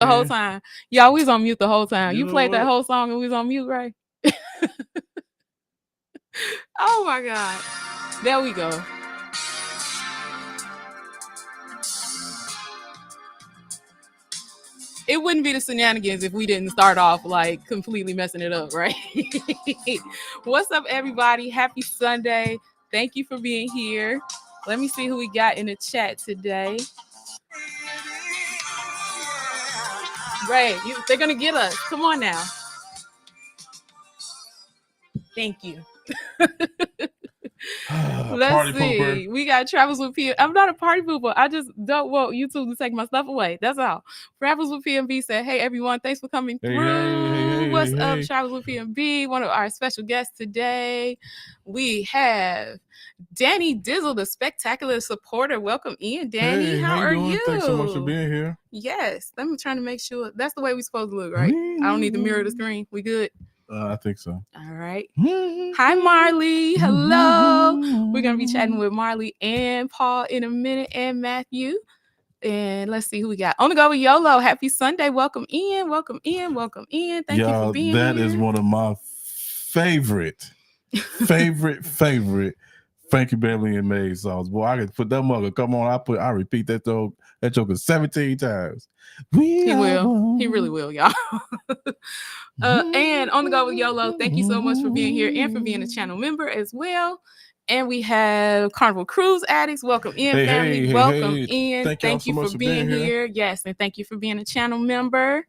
the whole time. Y'all, we was on mute the whole time. You played that whole song and we was on mute, right? Oh my God. There we go. It wouldn't be the Shenanigans if we didn't start off like completely messing it up, right? What's up, everybody? Happy Sunday. Thank you for being here. Let me see who we got in the chat today. Ray, they're going to get us. Come on now. Thank you. Let's see. Pooper. We got Travels with P. I'm not a party pooper. I just don't want YouTube to take my stuff away. That's all. Travels with PMB said, "Hey everyone, thanks for coming through. Hey, what's up, Travels with PMB? One of our special guests today. We have Danny Dizzle, the spectacular supporter. Welcome in, Danny. Hey, how are you? Thanks so much for being here. Yes. Let me try to make sure that's the way we're supposed to look, right? I don't need to mirror the screen. We good? I think so. All right. Hi, Marley. Hello. We're going to be chatting with Marley and Paul in a minute, and Matthew. And let's see who we got. On the go with YOLO. Happy Sunday. Welcome in. Welcome in. Welcome in. Thank you for being here. That is one of my favorite Frankie Beverly and Maze songs. Boy, I could put that mother. Come on, I repeat that joke 17 times. He will. He really will, y'all. And on the go with YOLO, thank you so much for being here and for being a channel member as well. And we have Carnival Cruise Addicts. Welcome in, family. Welcome in. Thank you for being here. Yes, and thank you for being a channel member.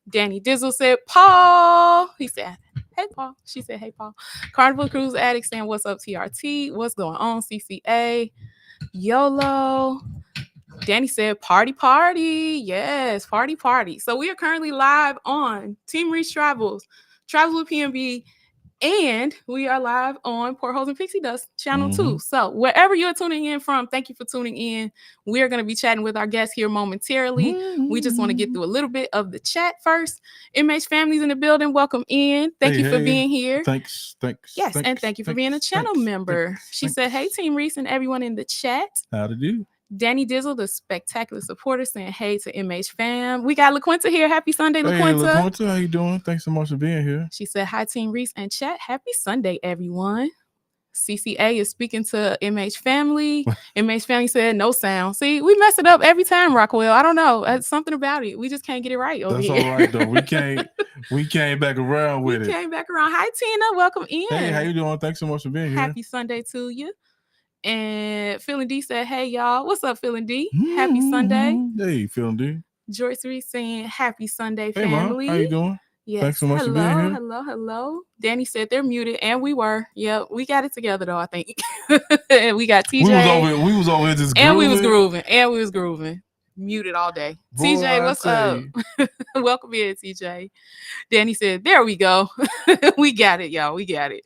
Danny Dizzle said, Paul. He said, hey, Paul. She said, hey, Paul. Carnival Cruise Addicts saying, what's up, TRT? What's going on, CCA? YOLO. Danny said, party. Yes, party. So we are currently live on Team Reach Travels with PMB, and we are live on Portholes and Pixie Dust channel 2. So wherever you're tuning in from, thank you for tuning in. We are going to be chatting with our guests here momentarily. We just want to get through a little bit of the chat first. MH families in the building, welcome in. Thank you for being here. Thanks. Yes, and thank you for being a channel member. She said, hey, Team Reese and everyone in the chat. How to do? Danny Dizzle, the spectacular supporter, saying hey to MH fam. We got LaQuinta here. Happy Sunday, LaQuinta. Hey, LaQuinta, how you doing? Thanks so much for being here. She said hi, Team Reese and chat. Happy Sunday, everyone. CCA is speaking to MH family. MH family said no sound. See, we mess it up every time, Rockwell. I don't know. It's something about it. We just can't get it right over here. That's all right, though. We came back around with it. We came back around. Hi, Tina. Welcome in. Hey, how you doing? Thanks so much for being here. Happy Sunday to you. And Feeling D said, hey, y'all. What's up, Feeling D? Happy Sunday. Hey, Feeling D. Joyce Reese saying, happy Sunday, hey, family. Mom. How you doing? Yes. Thanks so much for being here. Hello. Danny said they're muted, and we were. Yeah, we got it together, though, I think. And we got TJ. We was over here just grooving. And we was grooving. Muted all day. Boy, TJ, what's up? Welcome in, TJ. Danny said, there we go. We got it, y'all. We got it.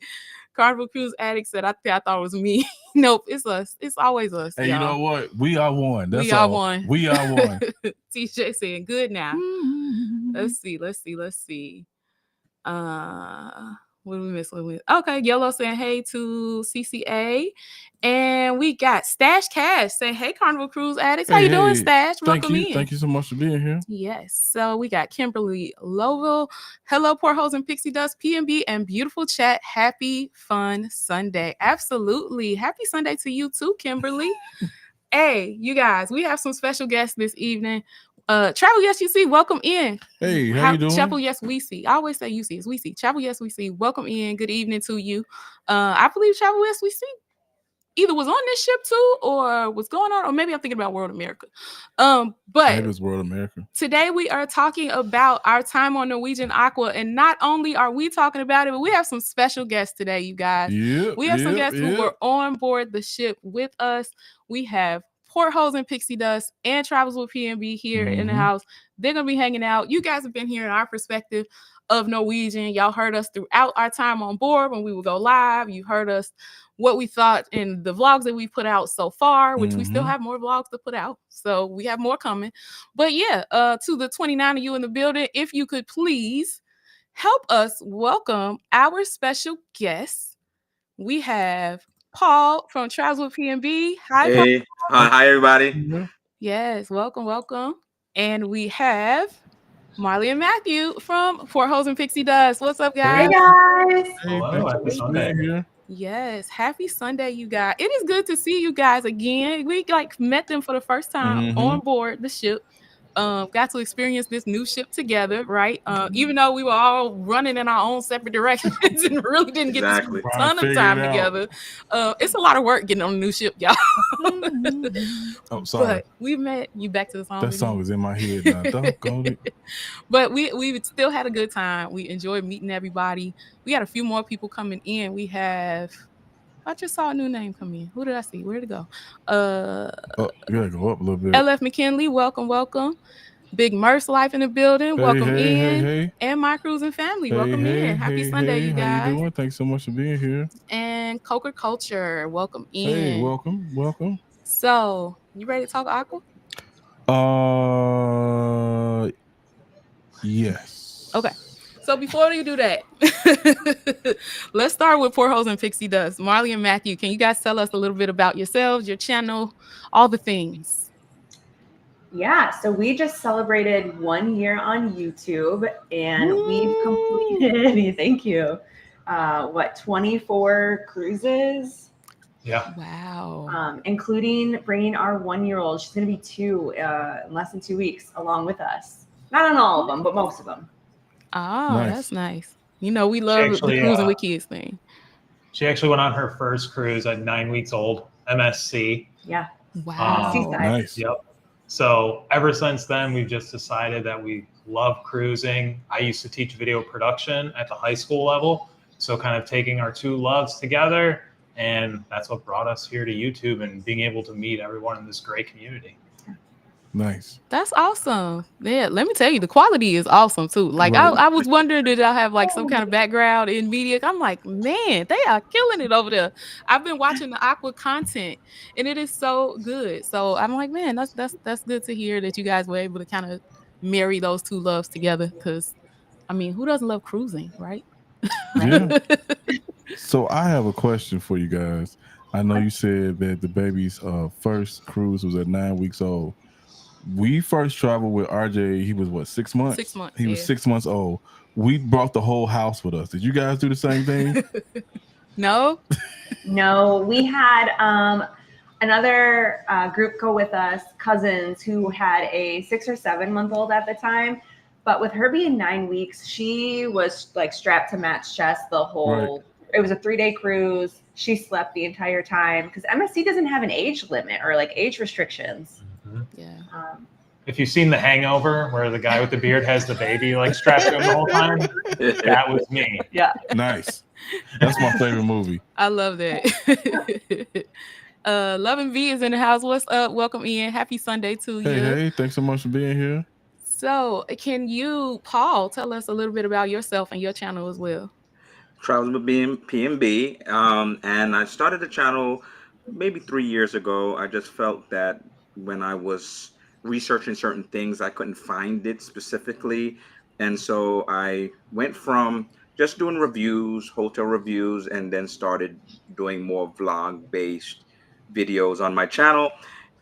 Carnival Cruise Addict said, I thought it was me. Nope, it's us. It's always us. Hey, y'all. You know what? We are one. That's we all. Are one. We are one. TJ saying, good now. Let's see. What did we miss? Okay, Yellow saying hey to CCA. And we got Stash Cash saying, hey, Carnival Cruise Addicts. How you doing, Stash? Welcome in. Thank you so much for being here. Yes. So we got Kimberly Lovell. Hello, Portholes and Pixie Dust, PMB, and beautiful chat. Happy, fun Sunday. Absolutely. Happy Sunday to you too, Kimberly. Hey, you guys, we have some special guests this evening. Travel Yes You See, welcome in. Hey, how you doing? Chapel Yes We See. I always say you see, it's we see. Travel Yes We See, welcome in. Good evening to you. I believe Travel Yes We See either was on this ship too, or what's going on, or maybe I'm thinking about World America. But maybe it was World America. Today we are talking about our time on Norwegian Aqua, and not only are we talking about it, but we have some special guests today, you guys. We have some guests who were on board the ship with us. We have Portholes and Pixie Dust and Travels with PMB here in the house. They're gonna be hanging out. You guys have been hearing our perspective of Norwegian. Y'all heard us throughout our time on board when we would go live. You heard us what we thought in the vlogs that we put out so far, which we still have more vlogs to put out. So we have more coming. But yeah, to the 29 of you in the building, if you could please help us welcome our special guests. We have Paul from Travels with PMB. Hi, hey. Paul. Hi, everybody. Yes, welcome. And we have Marley and Matthew from Portholes and Pixie Dust. What's up, guys? Hey guys. Hey, Hello, happy Sunday. Yes, happy Sunday, you guys. It is good to see you guys again. We like met them for the first time on board the ship. Got to experience this new ship together, right? Even though we were all running in our own separate directions and really didn't get a ton of time together. It's a lot of work getting on a new ship, y'all. Oh, sorry. But we met you back to the song. That song is in my head now. Doggone it. But we still had a good time. We enjoyed meeting everybody. We had a few more people coming in. We have, I just saw a new name come in. Who did I see? Where'd it go? You gotta go up a little bit. LF McKinley, welcome. Big Merce Life in the building, welcome in. Hey. And my cruising family, welcome in. Happy Sunday, you guys. How you doing? Thanks so much for being here. And Coker Culture, welcome in. Hey, welcome. So, you ready to talk Aqua? Yes. Okay. So before you do that, let's start with Portholes and Pixie Dust. Marley and Matthew, can you guys tell us a little bit about yourselves, your channel, all the things? Yeah, so we just celebrated 1 year on YouTube, and we've completed, thank you, 24 cruises? Yeah. Wow. Including bringing our 1-year-old. She's going to be 2 in less than 2 weeks along with us. Not on all of them, but most of them. Oh, nice. That's nice. You know, we love the cruising with kids thing. She actually went on her first cruise at 9 weeks old, MSC. Yeah. Wow. Nice. Yep. So ever since then, we've just decided that we love cruising. I used to teach video production at the high school level. So kind of taking our two loves together, and that's what brought us here to YouTube and being able to meet everyone in this great community. Nice. That's awesome. Yeah, let me tell you, the quality is awesome too. Like I was wondering, did I have like some kind of background in media? I'm like, man, they are killing it over there. I've been watching the Aqua content, and it is so good. So I'm like, man, that's good to hear that you guys were able to kind of marry those two loves together. Because I mean, who doesn't love cruising, right? Yeah. So I have a question for you guys. I know you said that the baby's first cruise was at 9 weeks old. We first traveled with RJ. He was what, 6 months? 6 months. He was 6 months old. We brought the whole house with us. Did you guys do the same thing? No, we had another group go with us, cousins who had a 6 or 7 month old at the time. But with her being 9 weeks, she was like strapped to Matt's chest the whole. Right. It was a 3-day cruise. She slept the entire time because MSC doesn't have an age limit or like age restrictions. Yeah. If you've seen The Hangover, where the guy with the beard has the baby like strapped to him the whole time, that was me. Yeah. Nice. That's my favorite movie. I love that. Love and V is in the house. What's up? Welcome in. Happy Sunday to you. Hey, thanks so much for being here. So, can you, Paul, tell us a little bit about yourself and your channel as well? Travels with PMB, and I started the channel maybe 3 years ago. I just felt that when I was researching certain things, I couldn't find it specifically, and so I went from just doing reviews, hotel reviews, and then started doing more vlog-based videos on my channel.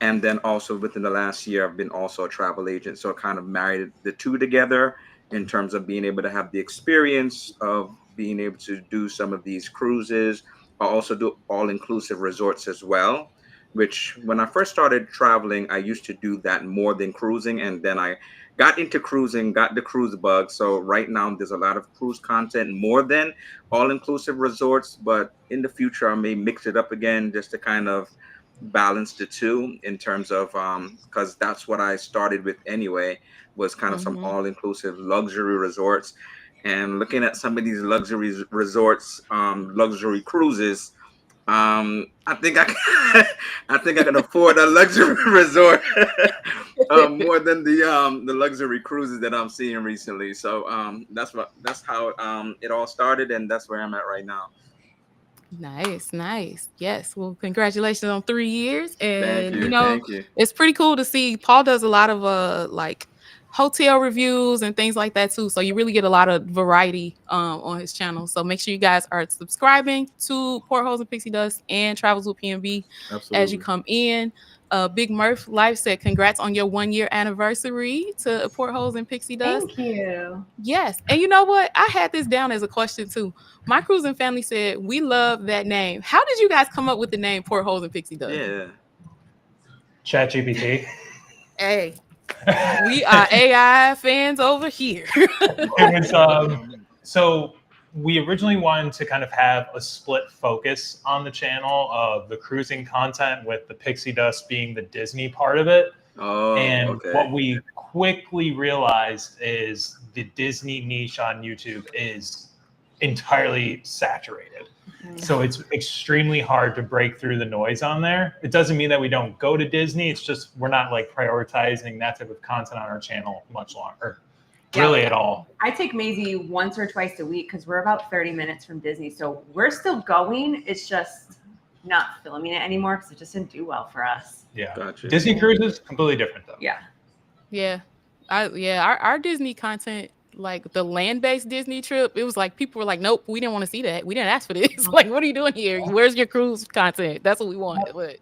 And then also within the last year, I've been also a travel agent, so I kind of married the two together in terms of being able to have the experience of being able to do some of these cruises. I also do all-inclusive resorts as well, which when I first started traveling, I used to do that more than cruising. And then I got into cruising, got the cruise bug. So right now there's a lot of cruise content more than all-inclusive resorts. But in the future, I may mix it up again just to kind of balance the two in terms of, because that's what I started with anyway, was kind of some all-inclusive luxury resorts. And looking at some of these luxury resorts, luxury cruises, I think I can afford a luxury resort more than the luxury cruises that I'm seeing recently. So that's how it all started, and that's where I'm at right now. Nice. Yes. Well, congratulations on 3 years. And Thank you. It's pretty cool to see. Paul does a lot of like hotel reviews and things like that too. So you really get a lot of variety on his channel. So make sure you guys are subscribing to Portholes and Pixie Dust and Travels with PMB as you come in. Big Murph Life said, congrats on your 1-year anniversary to Portholes and Pixie Dust. Thank you. Yes. And you know what? I had this down as a question too. My cruising family said, we love that name. How did you guys come up with the name Portholes and Pixie Dust? Yeah. ChatGPT. Hey, we are AI fans over here. It was so we originally wanted to kind of have a split focus on the channel of the cruising content, with the Pixie Dust being the Disney part of it. Oh, and okay. what we quickly realized is the Disney niche on YouTube is entirely saturated. So it's extremely hard to break through the noise on there. It doesn't mean that we don't go to Disney. It's just we're not like prioritizing that type of content on our channel much longer, really at all. I take Maisie once or twice a week because we're about 30 minutes from Disney. So we're still going. It's just not filming it anymore because it just didn't do well for us. Yeah. Gotcha. Disney cruises, completely different though. Yeah. Yeah. Our Disney content, like the land-based Disney trip, it was like people were like, nope, we didn't want to see that. We didn't ask for this. Like, what are you doing here? Where's your cruise content? That's what we want. But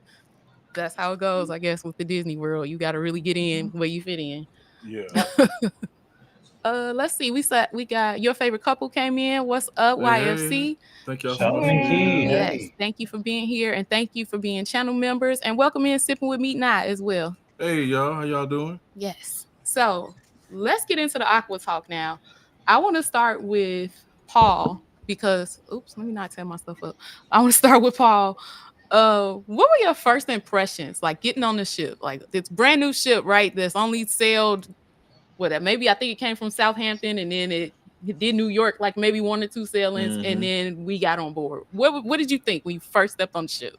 that's how it goes, I guess, with the Disney world. You got to really get in where you fit in. Yeah. Let's see. We got your favorite couple came in. What's up, YFC? Thank y'all. Sheldon and Key. Yes, thank you for being here, and thank you for being channel members, and welcome in Sipping with Meat Night as well. Hey y'all, how y'all doing? Yes. So let's get into the Aqua talk now. I want to start with Paul because, let me not tear my stuff up. I want to start with Paul. What were your first impressions, like getting on the ship? Like, it's brand new ship, right? That's only sailed, maybe I think it came from Southampton, and then it did New York, like maybe 1 or 2 sailings, and then we got on board. What did you think when you first stepped on the ship?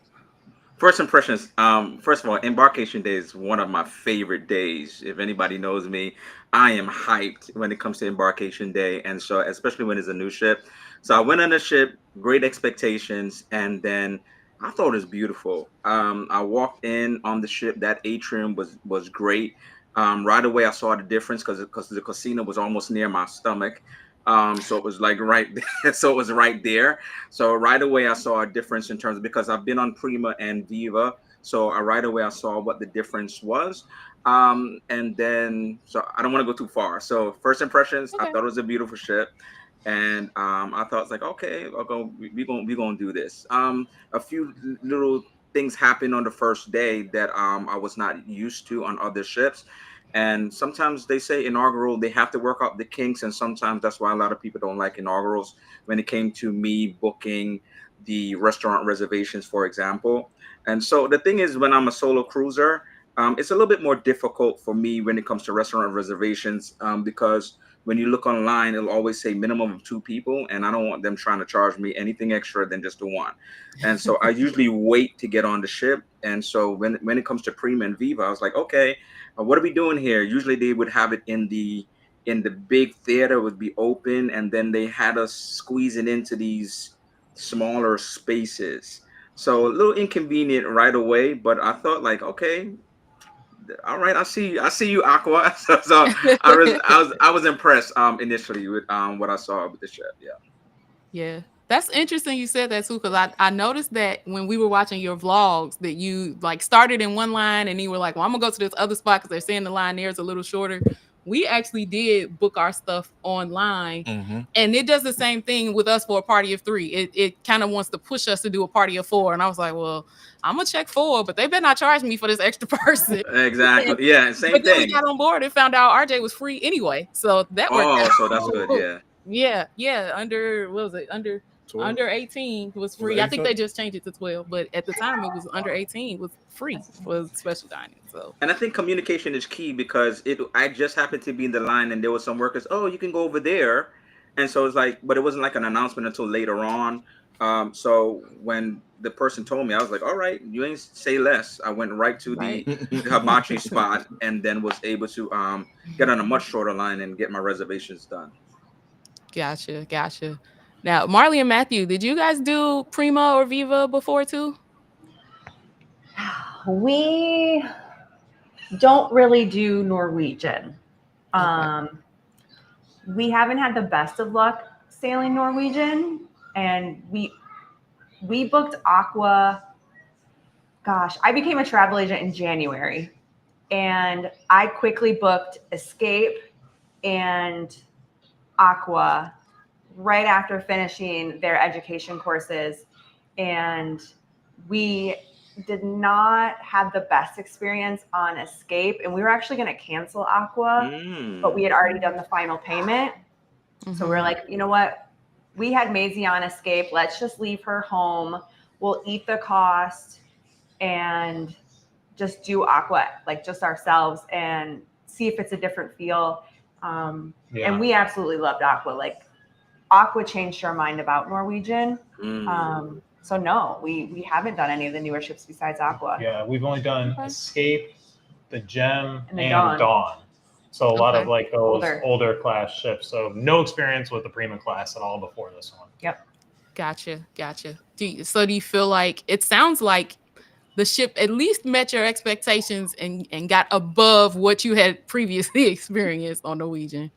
First impressions. First of all, embarkation day is one of my favorite days. If anybody knows me, I am hyped when it comes to embarkation day, and so especially when it's a new ship. So I went on the ship, great expectations, and then I thought it was beautiful. I walked in on the ship. That atrium was great. Right away, I saw the difference because the casino was almost near my stomach. So it was like right there. So it was right there. So right away I saw a difference in terms of, because I've been on Prima and Viva. So right away I saw what the difference was. And then, so I don't want to go too far. So first impressions, okay. I thought it was a beautiful ship. And I thought it's like, okay, we're gonna do this. A few little things happened on the first day that I was not used to on other ships. And sometimes they say inaugural, they have to work out the kinks. And sometimes that's why a lot of people don't like inaugurals when it came to me booking the restaurant reservations, for example. And so the thing is, when I'm a solo cruiser, it's a little bit more difficult for me when it comes to restaurant reservations, because when you look online, it'll always say minimum of 2 people. And I don't want them trying to charge me anything extra than just the 1. And so I usually wait to get on the ship. And so when it comes to Prima and Viva, I was like, okay, what are we doing here? Usually they would have it in the big theater, would be open, and then they had us squeezing into these smaller spaces. So a little inconvenient right away, but I thought like, okay, all right, I see you, Aqua. So I was impressed initially with what I saw with the ship. Yeah. That's interesting you said that too, because I noticed that when we were watching your vlogs that you like started in one line and you were like, well, I'm gonna go to this other spot because they're saying the line there is a little shorter. We actually did book our stuff online, and it does the same thing with us for a party of 3. It kind of wants to push us to do a party of 4, and I was like, well, I'm gonna check 4, but they better not charge me for this extra person. Exactly. Yeah, same but then thing. we got on board and found out RJ was free anyway, so that worked out. So that's good. Yeah. Under, what was it? Under 18 was free. I think they just changed it to 12, but at the time it was under 18 was free for special dining. So, and I think communication is key, because I just happened to be in the line and there was some workers, oh, you can go over there. And so it's like, but it wasn't like an announcement until later on. So when the person told me, I was like, all right, you ain't say less. I went right to the hibachi spot and then was able to get on a much shorter line and get my reservations done. Gotcha. Now, Marley and Matthew, did you guys do Prima or Viva before too? We don't really do Norwegian. Okay. We haven't had the best of luck sailing Norwegian, and we booked Aqua gosh, I became a travel agent in January, and I quickly booked Escape and Aqua right after finishing their education courses. And we did not have the best experience on Escape, and we were actually going to cancel Aqua, but we had already done the final payment. So we're like, you know what? We had Maisie on Escape. Let's just leave her home. We'll eat the cost and just do Aqua, like just ourselves, and see if it's a different feel. And we absolutely loved Aqua. Like, Aqua changed our mind about Norwegian. So no, we haven't done any of the newer ships besides Aqua. Yeah, we've only done Escape, the Gem, and Dawn. So a lot of like those older class ships. So no experience with the Prima class at all before this one. Yep. Gotcha. Do you feel like, it sounds like the ship at least met your expectations and got above what you had previously experienced on Norwegian?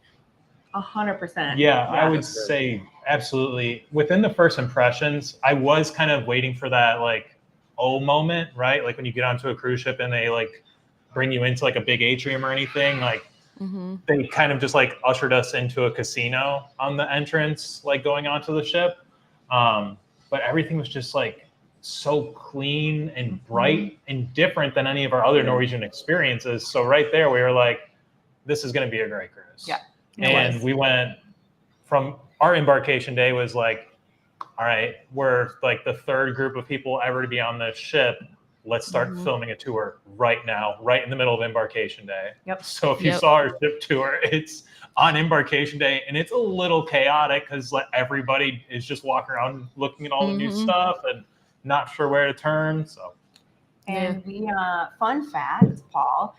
100%. Yeah, I would say absolutely. Within the first impressions, I was kind of waiting for that like moment, right? Like when you get onto a cruise ship and they like bring you into like a big atrium or anything, like they kind of just like ushered us into a casino on the entrance, like going onto the ship. But everything was just like so clean and bright and different than any of our other Norwegian experiences. So right there, we were like, this is going to be a great cruise. Yeah. And we went from our embarkation day was like, all right, we're like the third group of people ever to be on this ship. Let's start filming a tour right now, right in the middle of embarkation day. Yep. So if you saw our ship tour, it's on embarkation day, and it's a little chaotic because like everybody is just walking around looking at all the new stuff and not sure where to turn. So, and we fun fact, Paul,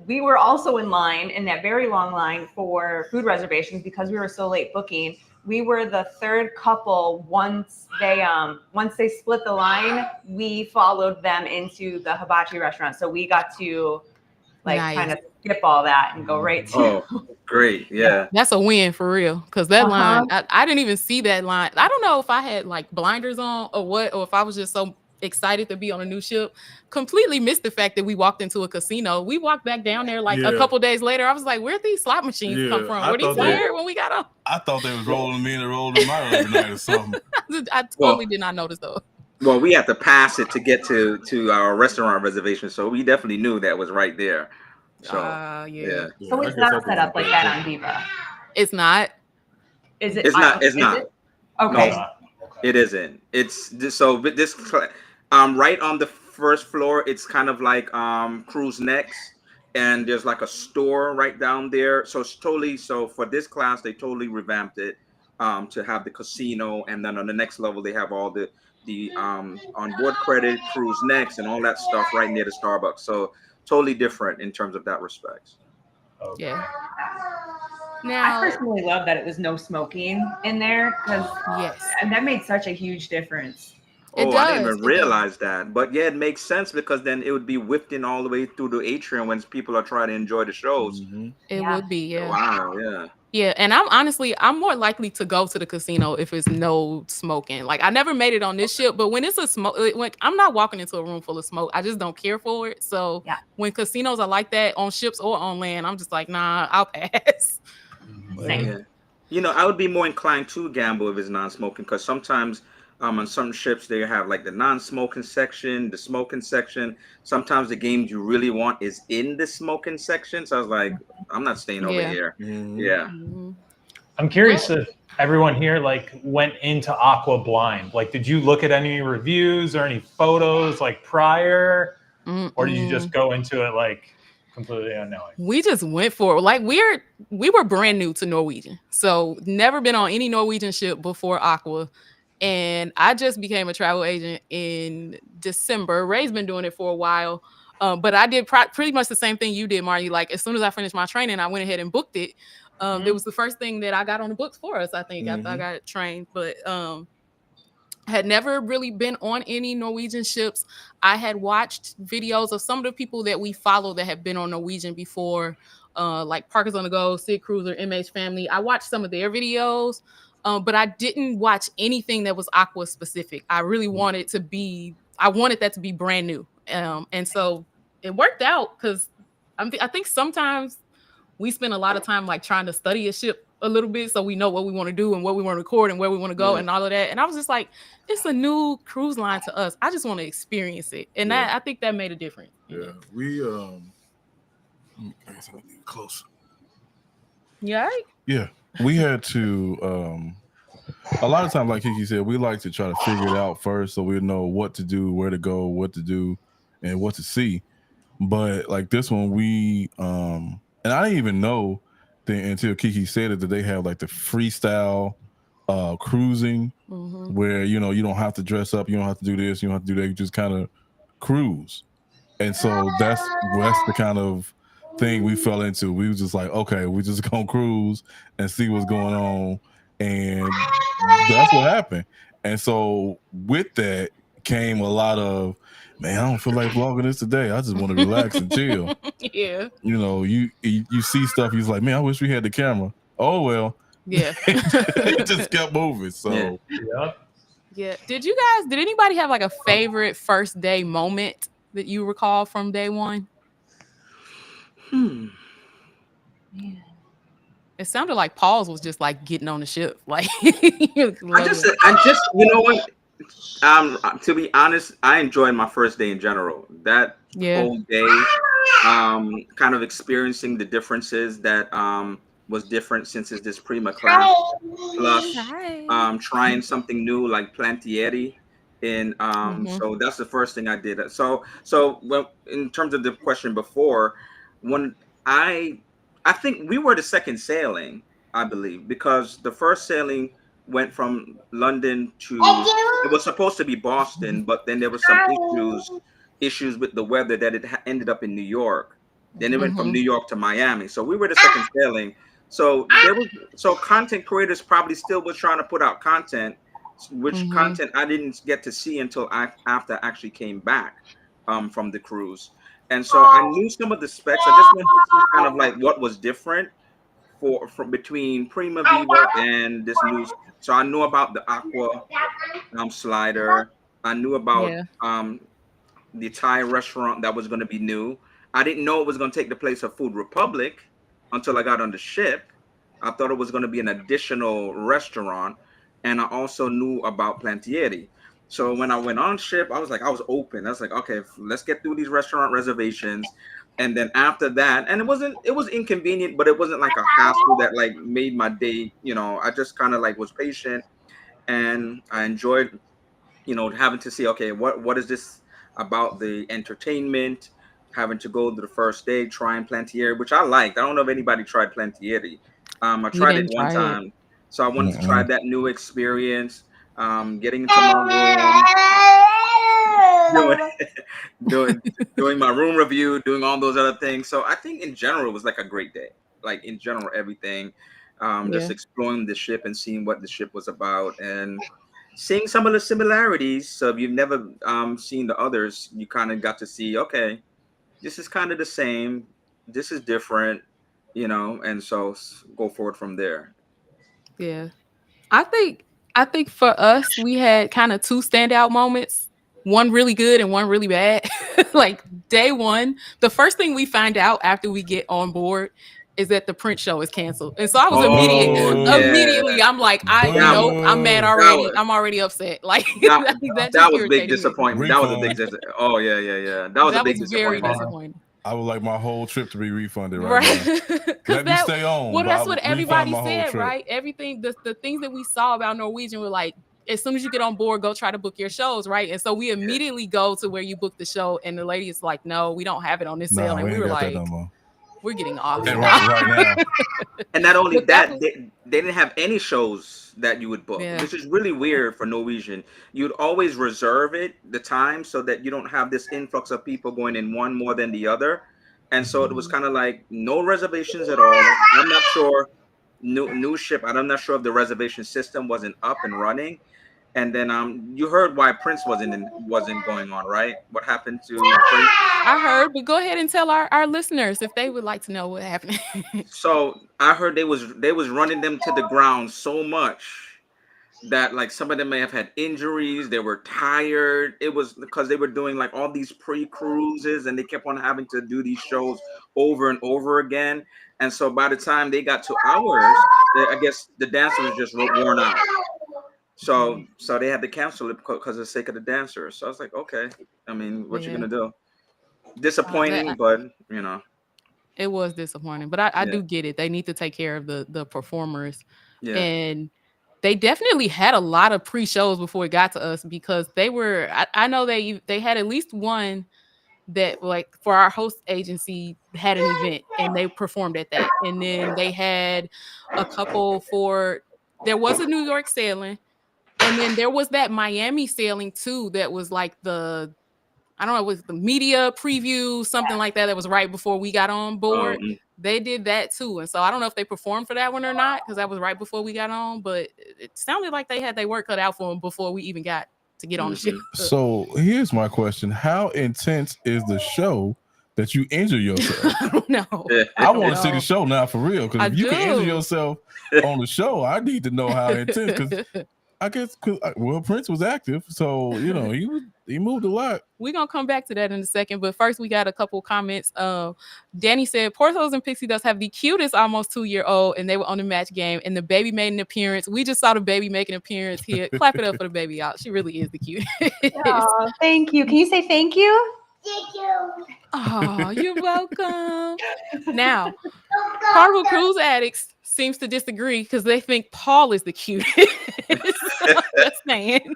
we were also in line, in that very long line, for food reservations because we were so late booking. We were the third couple. Once they split the line, we followed them into the hibachi restaurant. So we got to kind of skip all that and go right to. Oh, great. Yeah. That's a win for real. Because that line, I didn't even see that line. I don't know if I had like blinders on or what, or if I was just so excited to be on a new ship. Completely missed the fact that we walked into a casino. We walked back down there like a couple days later. I was like, where'd these slot machines come from? Were these here when we got on? I thought they was rolling me in and rolling them out every night or something. I totally did not notice though. Well, we had to pass it to get to our restaurant reservation, so we definitely knew that was right there. So So it's not set up like that on Viva. It's not. Is it? It's not. It's not. Okay. No, it isn't. It's this. Right on the first floor, it's kind of like Cruise Next, and there's like a store right down there. So it's totally. So for this class, they totally revamped it to have the casino, and then on the next level, they have all the onboard credit, Cruise Next, and all that stuff right near the Starbucks. So totally different in terms of that respect. Okay. Yeah. Now, I personally love that it was no smoking in there because and that made such a huge difference. I didn't even realize that, but yeah, it makes sense because then it would be whipped in all the way through the atrium when people are trying to enjoy the shows. It would be, Wow, yeah. Yeah, and I'm more likely to go to the casino if it's no smoking. Like I never made it on this ship, but when it's a smoke, when I'm not walking into a room full of smoke, I just don't care for it. So when casinos are like that on ships or on land, I'm just like, nah, I'll pass. Yeah. You know, I would be more inclined to gamble if it's non-smoking because sometimes on some ships they have like the non-smoking section, the smoking section. Sometimes the games you really want is in the smoking section. So I was like, I'm not staying over here. I'm curious if everyone here like went into Aqua blind. Like, did you look at any reviews or any photos like prior, or did you just go into it like completely unknowing? We just went for it. Like we were brand new to Norwegian, so never been on any Norwegian ship before Aqua. And I just became a travel agent in December. Ray's been doing it for a while. But I did pretty much the same thing you did, Marty. Like as soon as I finished my training, I went ahead and booked it. It was the first thing that I got on the books for us, I think, after I got trained. But had never really been on any Norwegian ships. I had watched videos of some of the people that we follow that have been on Norwegian before, like Parkers on the Go, Sid Cruiser, MH Family. I watched some of their videos. But I didn't watch anything that was Aqua specific. I really wanted that to be brand new. And so it worked out because I think sometimes we spend a lot of time like trying to study a ship a little bit so we know what we want to do and what we want to record and where we want to go and all of that. And I was just like, it's a new cruise line to us. I just want to experience it. And that I think that made a difference. Yeah. We I guess I'll get closer. Yeah. Right? Yeah. We had to a lot of times, like Kiki said, we like to try to figure it out first so we know what to do, where to go, what to do, and what to see. But like this one, we and I didn't even know until Kiki said it that they have like the freestyle cruising where you don't have to dress up, you don't have to do this, you don't have to do that, you just kind of cruise. And so that's the kind of thing we fell into. We was just like, okay, we just gonna cruise and see what's going on, and that's what happened. And so with that came a lot of, man, I don't feel like vlogging this today. I just want to relax and chill. Yeah. You see stuff, you're like, man, I wish we had the camera. Oh well. Yeah. It just kept moving. So yeah. Did anybody have like a favorite first day moment that you recall from day one? Yeah. It sounded like Paul's was just like getting on the ship. Like I just you know what? To be honest, I enjoyed my first day in general. That whole day, kind of experiencing the differences that was different since it's this Prima class, plus trying something new like Plantieri. And so that's the first thing I did. So well, in terms of the question before, when I think we were the second sailing, I believe, because the first sailing went from London to, it was supposed to be Boston, but then there were some issues with the weather that it ended up in New York. Then it went from New York to Miami. So we were the second sailing. So content creators probably still was trying to put out content, which content I didn't get to see until after I actually came back from the cruise. And so I knew some of the specs. I just wanted to see kind of like what was different from between Prima Viva and this new. So I knew about the Aqua slider. I knew about the Thai restaurant that was going to be new. I didn't know it was going to take the place of Food Republic until I got on the ship. I thought it was going to be an additional restaurant. And I also knew about Plantieri. So when I went on ship, I was open. I was like, okay, let's get through these restaurant reservations. And then after that, and it was inconvenient, but it wasn't like a hassle that like made my day, I just kind of like was patient, and I enjoyed, having to see, okay, what is this about the entertainment, having to go to the first day, trying Plantieri, which I liked. I don't know if anybody tried Plantieri. I tried it one time. So I wanted to try that new experience, getting into my room, doing my room review, doing all those other things. So I think in general, it was like a great day. Like in general, everything, just exploring the ship and seeing what the ship was about and seeing some of the similarities. So if you've never seen the others, you kind of got to see, okay, this is kind of the same. This is different, and so go forward from there. Yeah. I think for us, we had kind of two standout moments, one really good and one really bad. Like day one, the first thing we find out after we get on board is that the print show is canceled. And so I was immediately, I'm like, I'm mad already. I'm already upset. Like that was big disappointment. That was a big disappointment. Oh yeah. That was a big very disappointing. I would like my whole trip to be refunded right now. Let me stay on. Well, that's what everybody said, right? Everything, the things that we saw about Norwegian were like, as soon as you get on board, go try to book your shows, right? And so we immediately go to where you book the show, and the lady is like, no, we don't have it on this sale. And we were like, we're getting off. And right now. And not only that, they didn't have any shows that you would book, which is really weird for Norwegian. You'd always reserve the time so that you don't have this influx of people going in one more than the other. And so it was kind of like no reservations at all. I'm not sure, new ship, I'm not sure if the reservation system wasn't up and running. And then you heard why Prince wasn't going on, right? What happened to Prince? I heard, but go ahead and tell our listeners if they would like to know what happened. So I heard they was running them to the ground so much that like some of them may have had injuries, they were tired. It was because they were doing like all these pre-cruises and they kept on having to do these shows over and over again. And so by the time they got to ours, I guess the dancers was just worn out. So they had to cancel it because of the sake of the dancers. So I was like, okay, I mean, what you gonna do? Disappointing, but you know. It was disappointing, but I do get it. They need to take care of the performers. Yeah. And they definitely had a lot of pre-shows before it got to us because they were, I know they had at least one that like for our host agency had an event and they performed at that. And then they had a couple there was a New York sailing. And then there was that Miami sailing too. That was like I don't know, it was the media preview, something like that. That was right before we got on board. They did that too. And so I don't know if they performed for that one or not, because that was right before we got on, but it sounded like they had their work cut out for them before we even got to get on the ship. So here's my question. How intense is the show that you injure yourself? I don't know. I want to see the show now for real, because if you can injure yourself on the show, I need to know how intense, because I guess Prince was active, so you know he moved a lot. We're gonna come back to that in a second, but first we got a couple comments. Danny said Portholes and Pixie does have the cutest almost 2-year-old, and they were on the match game, and the baby made an appearance. We just saw the baby make an appearance here. Clap it up for the baby, y'all. She really is the cutest. Oh, thank you. Can you say thank you? Thank you. Oh, you're welcome. Now, Carnival Cruise addicts seems to disagree because they think Paul is the cutest. Just saying.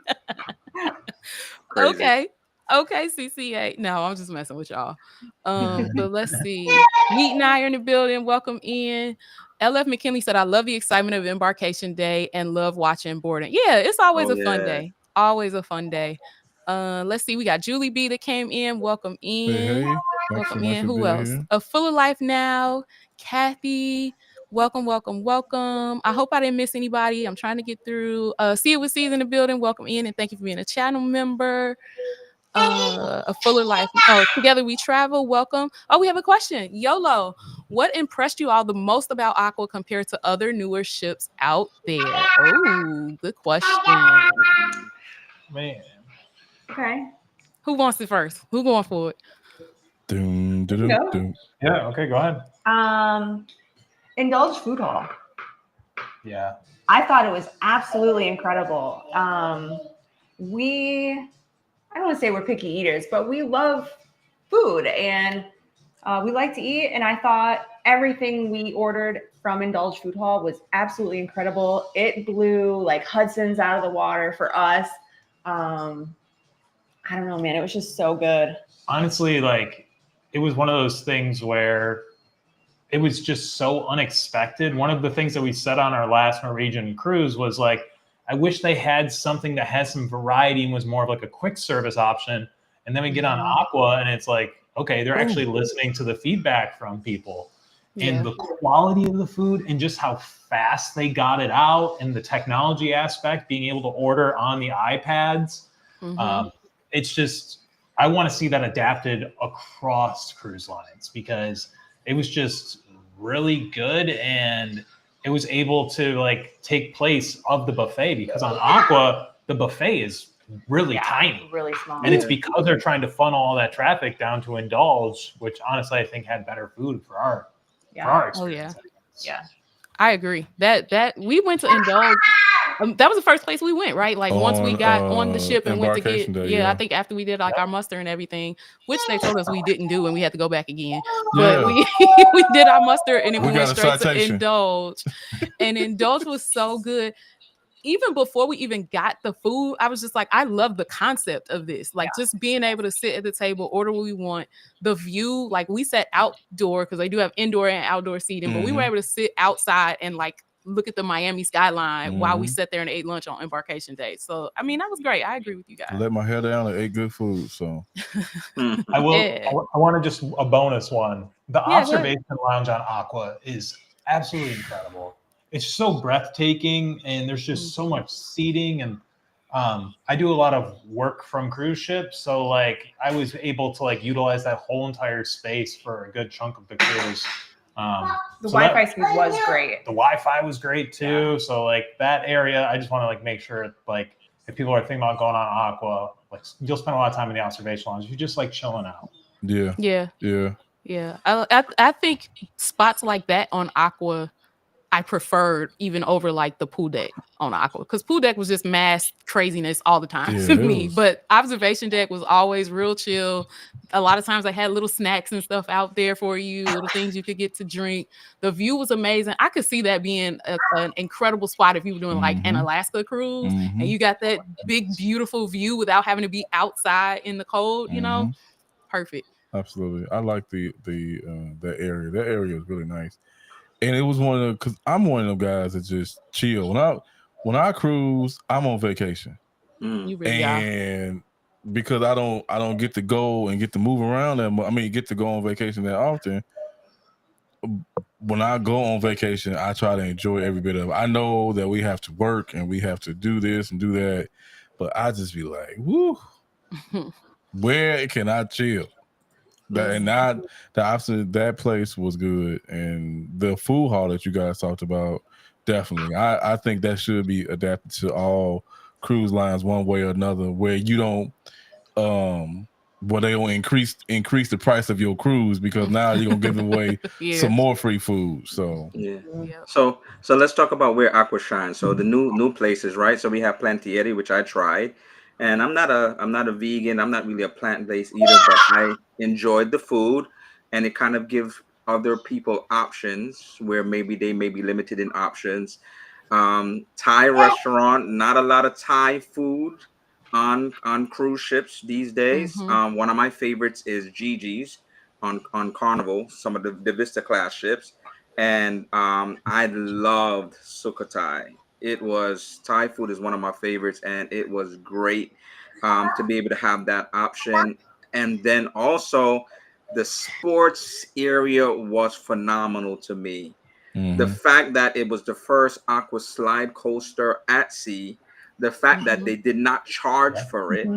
Okay, CCA. No, I'm just messing with y'all. But let's see. Meet and I are in the building. Welcome in. LF McKinley said, I love the excitement of embarkation day and love watching boarding. Yeah, it's always a fun day. Always a fun day. Let's see. We got Julie B that came in. Welcome in. Hey. Welcome in. Who else? A Full of Life Now. Kathy. Welcome. I hope I didn't miss anybody. I'm trying to get through. See It With C's in the building. Welcome in and thank you for being a channel member. A Fuller Life. Oh, Together We Travel. Welcome. Oh, we have a question. YOLO. What impressed you all the most about Aqua compared to other newer ships out there? Oh, good question. Man. Okay. Who wants it first? Who going for it? Yeah. Okay. Go ahead. Indulge Food Hall. Yeah. I thought it was absolutely incredible. I don't want to say we're picky eaters, but we love food and we like to eat. And I thought everything we ordered from Indulge Food Hall was absolutely incredible. It blew like Hudson's out of the water for us. I don't know, man. It was just so good. Honestly, like it was one of those things where it was just so unexpected. One of the things that we said on our last Norwegian cruise was like, I wish they had something that has some variety and was more of like a quick service option. And then we get on Aqua and it's like, okay, they're actually listening to the feedback from people and the quality of the food and just how fast they got it out and the technology aspect, being able to order on the iPads. It's just, I want to see that adapted across cruise lines because it was just really good and it was able to like take place of the buffet because on Aqua, the buffet is really tiny. Really small. And it's because they're trying to funnel all that traffic down to Indulge, which honestly I think had better food for our experience. Yeah. I agree. That we went to Indulge. That was the first place we went, right? Like once we got on the ship and went to get, I think after we did like our muster and everything, which they told us we didn't do and we had to go back again. But we did our muster and then we went straight to Indulge. And Indulge was so good. Even before we even got the food, I was just like, I love the concept of this. Like just being able to sit at the table, order what we want. The view, like we sat outdoor because they do have indoor and outdoor seating, but we were able to sit outside and like look at the Miami skyline while we sat there and ate lunch on embarkation day. So, I mean, that was great. I agree with you guys. I let my hair down and ate good food. So I want to just a bonus one. The observation lounge on Aqua is absolutely incredible. It's so breathtaking and there's just so much seating and I do a lot of work from cruise ships. So like I was able to like utilize that whole entire space for a good chunk of the cruise. The Wi-Fi speed was great. The Wi-Fi was great too. Yeah. So like that area, I just want to like make sure like if people are thinking about going on Aqua, like you'll spend a lot of time in the observation lounge. You're just like chilling out. Yeah. I think spots like that on Aqua I preferred even over like the pool deck on Aqua, because pool deck was just mass craziness all the time to me. But observation deck was always real chill. A lot of times I had little snacks and stuff out there for you, little things you could get to drink. The view was amazing. I could see that being an incredible spot if you were doing like an Alaska cruise and you got that big, beautiful view without having to be outside in the cold, you know? Perfect. Absolutely. I like that area. That area is really nice. And it was because I'm one of them guys that just chill. When I cruise, I'm on vacation. You really and because I don't get to go and get to move around get to go on vacation that often. When I go on vacation, I try to enjoy every bit of it. I know that we have to work and we have to do this and do that, but I just be like, woo, where can I chill? That place was good, and the food hall that you guys talked about, definitely. I think that should be adapted to all cruise lines one way or another, where you don't where they don't increase the price of your cruise, because now you're gonna give away some more free food. So So let's talk about where Aqua shines. So the new places, right? So we have Plantieri, which I tried. And I'm not a vegan. I'm not really a plant-based eater, but I enjoyed the food, and it kind of gives other people options where maybe they may be limited in options. Thai restaurant, not a lot of Thai food on cruise ships these days. One of my favorites is Gigi's on Carnival, some of the Vista class ships, and I loved Sukhothai. Thai food is one of my favorites, and it was great to be able to have that option. And then also the sports area was phenomenal to me. The fact that it was the first Aqua slide coaster at sea, the fact that they did not charge for it,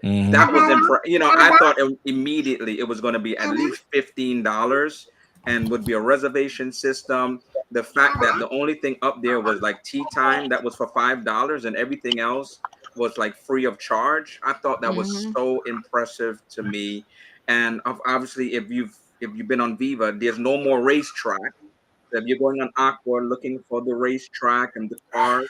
that was I thought immediately it was going to be at least $15 and would be a reservation system. The fact that the only thing up there was like tea time, that was for $5, and everything else was like free of charge. I thought that was so impressive to me. And obviously, if you've been on Viva, there's no more racetrack. So if you're going on Aqua looking for the racetrack and the cars,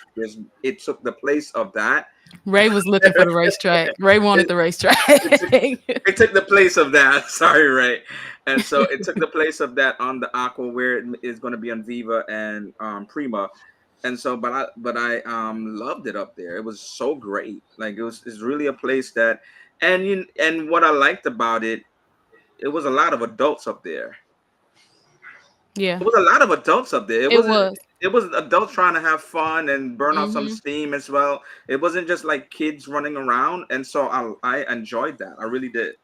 it took the place of that. Ray was looking for the racetrack. Ray wanted the racetrack. It took the place of that. Sorry, Ray. And so it took the place of that on the Aqua, where it is going to be on Viva and Prima. And so, but I loved it up there. It was so great. Like it's really a place that, and what I liked about it, it was a lot of adults up there. Yeah, it was a lot of adults up there. It was adults trying to have fun and burn off some steam as well. It wasn't just like kids running around, and so I enjoyed that. I really did.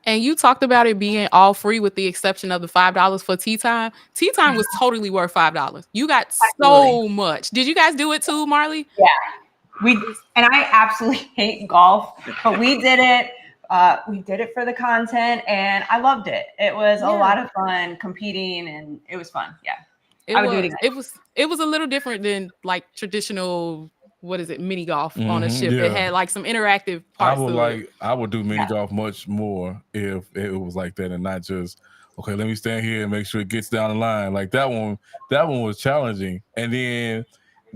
And you talked about it being all free with the exception of the $5 for tea time. Tea time was totally worth $5. You got so much. Did you guys do it too, Marley? Yeah, and I absolutely hate golf, but we did it. We did it for the content, and I loved it. It was a lot of fun competing, and it was fun. Yeah, I would do it again. It was a little different than like traditional. What is it? Mini golf on a ship. Yeah. It had like some interactive parts. I would do mini golf much more if it was like that, and not just okay. Let me stand here and make sure it gets down the line. Like that one was challenging, and then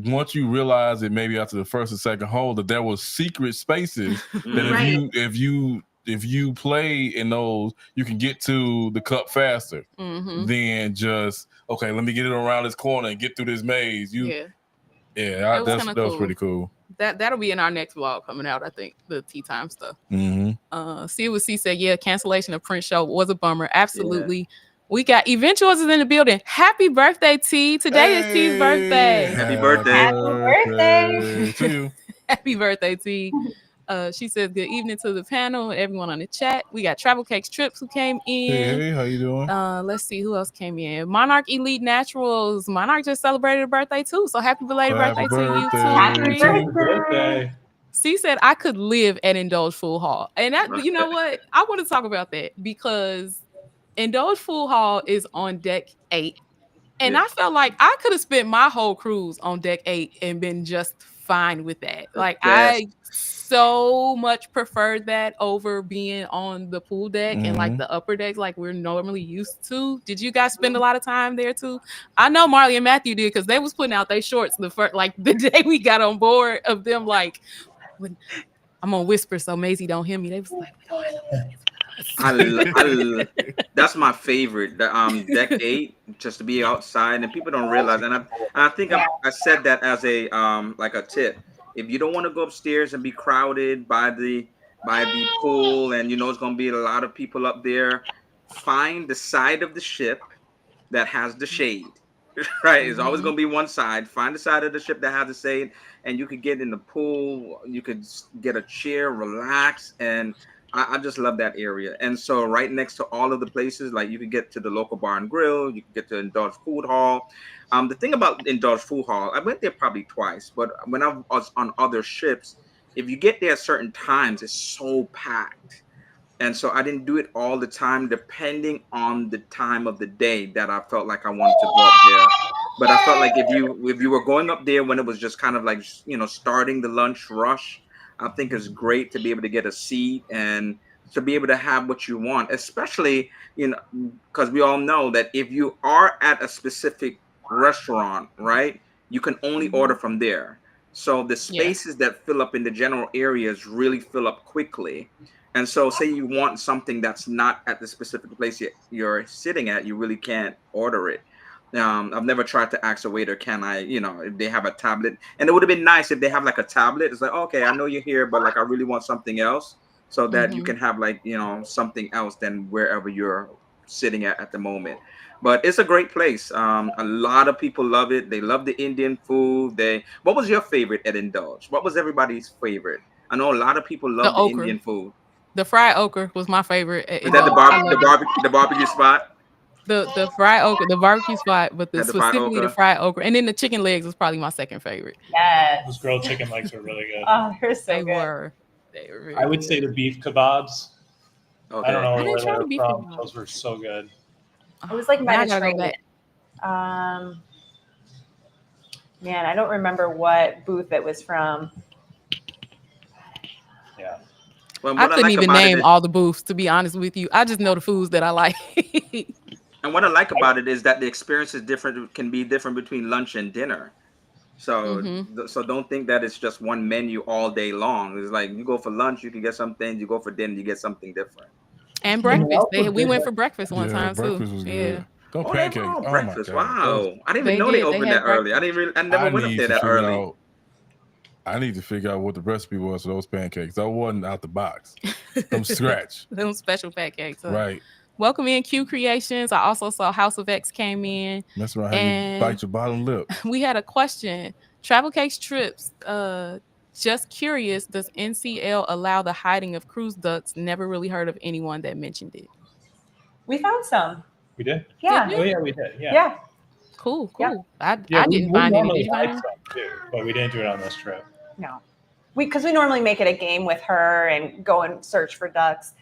once you realize it, maybe after the first and second hole, that there was secret spaces that if you play in those, you can get to the cup faster than just okay. Let me get it around this corner and get through this maze. That was pretty cool. That'll be in our next vlog coming out. I think the tea time stuff. See what C said. Yeah, cancellation of print show was a bummer. Absolutely. Yeah. We got Event Yours is in the building. Happy birthday, T. Today is T's birthday. Happy birthday. Happy birthday to you. Happy birthday, T. She says good evening to the panel, everyone on the chat. We got Travel Cakes Trips who came in. Hey, how you doing? Let's see who else came in. Monarch Elite Naturals. Monarch just celebrated a birthday too, so happy belated birthday to you too. Happy birthday. C said I could live at Indulge Full Hall, and that you know what? I want to talk about that because Indulge Food Hall is on deck 8. And I felt like I could have spent my whole cruise on deck 8 and been just fine with that. Like I so much preferred that over being on the pool deck and like the upper decks like we're normally used to. Did you guys spend a lot of time there too? I know Marley and Matthew did because they was putting out their shorts the first like the day we got on board of them like when I'm gonna whisper so Maisie don't hear me. They was like, we don't have to that's my favorite. The deck 8, just to be outside, and people don't realize. And I think I said that as a like a tip. If you don't want to go upstairs and be crowded by the pool, and you know it's going to be a lot of people up there, find the side of the ship that has the shade. Right, it's always going to be one side. Find the side of the ship that has the shade, and you could get in the pool. You could get a chair, relax, and I just love that area. And so right next to all of the places, like you could get to the local bar and grill, you can get to Indulge Food Hall. The thing about Indulge Food Hall, I went there probably twice, but when I was on other ships, if you get there at certain times, it's so packed. And so I didn't do it all the time, depending on the time of the day that I felt like I wanted to go up there. But I felt like if you were going up there when it was just kind of like, you know, starting the lunch rush, I think it's great to be able to get a seat and to be able to have what you want, especially, you know, because we all know that if you are at a specific restaurant, right, you can only order from there. So the spaces that fill up in the general areas really fill up quickly. And so say you want something that's not at the specific place you're sitting at, you really can't order it. I've never tried to ask a waiter, can I, you know, if they have a tablet. And it would have been nice if they have like a tablet. It's like, okay, I know you're here, but like I really want something else, so that you can have like, you know, something else than wherever you're sitting at the moment. But it's a great place. A lot of people love it. They love the Indian food. What was your favorite at Indulge? What was everybody's favorite? I know a lot of people love the Indian food. The fried okra was my favorite. Is that the barbecue spot? The fried okra, the barbecue spot, but specifically the fried okra, and then the chicken legs was probably my second favorite. Yes, those grilled chicken legs were really good. Oh, they're so they good. were. They were. Really I would say the beef kebabs. Okay. I don't know I didn't try the beef from. kebabs. Those were so good. It was like Mediterranean. Man, I don't remember what booth it was from. Yeah. Well, I couldn't even name all the booths, to be honest with you. I just know the foods that I like. And what I like about it is that the experience is different, can be different between lunch and dinner. So so don't think that it's just one menu all day long. It's like you go for lunch, you can get something. You go for dinner, you get something different. And breakfast. We went for breakfast one time breakfast too. Was good. Go pancakes. Oh breakfast. My God. Wow. I didn't even know they opened that early. I never went up there that early. I need to figure out what the recipe was for those pancakes. That wasn't out the box. From scratch. Them special pancakes. Right. Welcome in Q Creations. I also saw House of X came in. Mess around and you bite your bottom lip. We had a question. Travel Case Trips. Just curious, does NCL allow the hiding of cruise ducks? Never really heard of anyone that mentioned it. We found some. We did? Yeah. Oh yeah, we did. Yeah. Yeah. Cool. Yeah. I didn't find any. Too, but we didn't do it on this trip. No. Because we normally make it a game with her and go and search for ducks.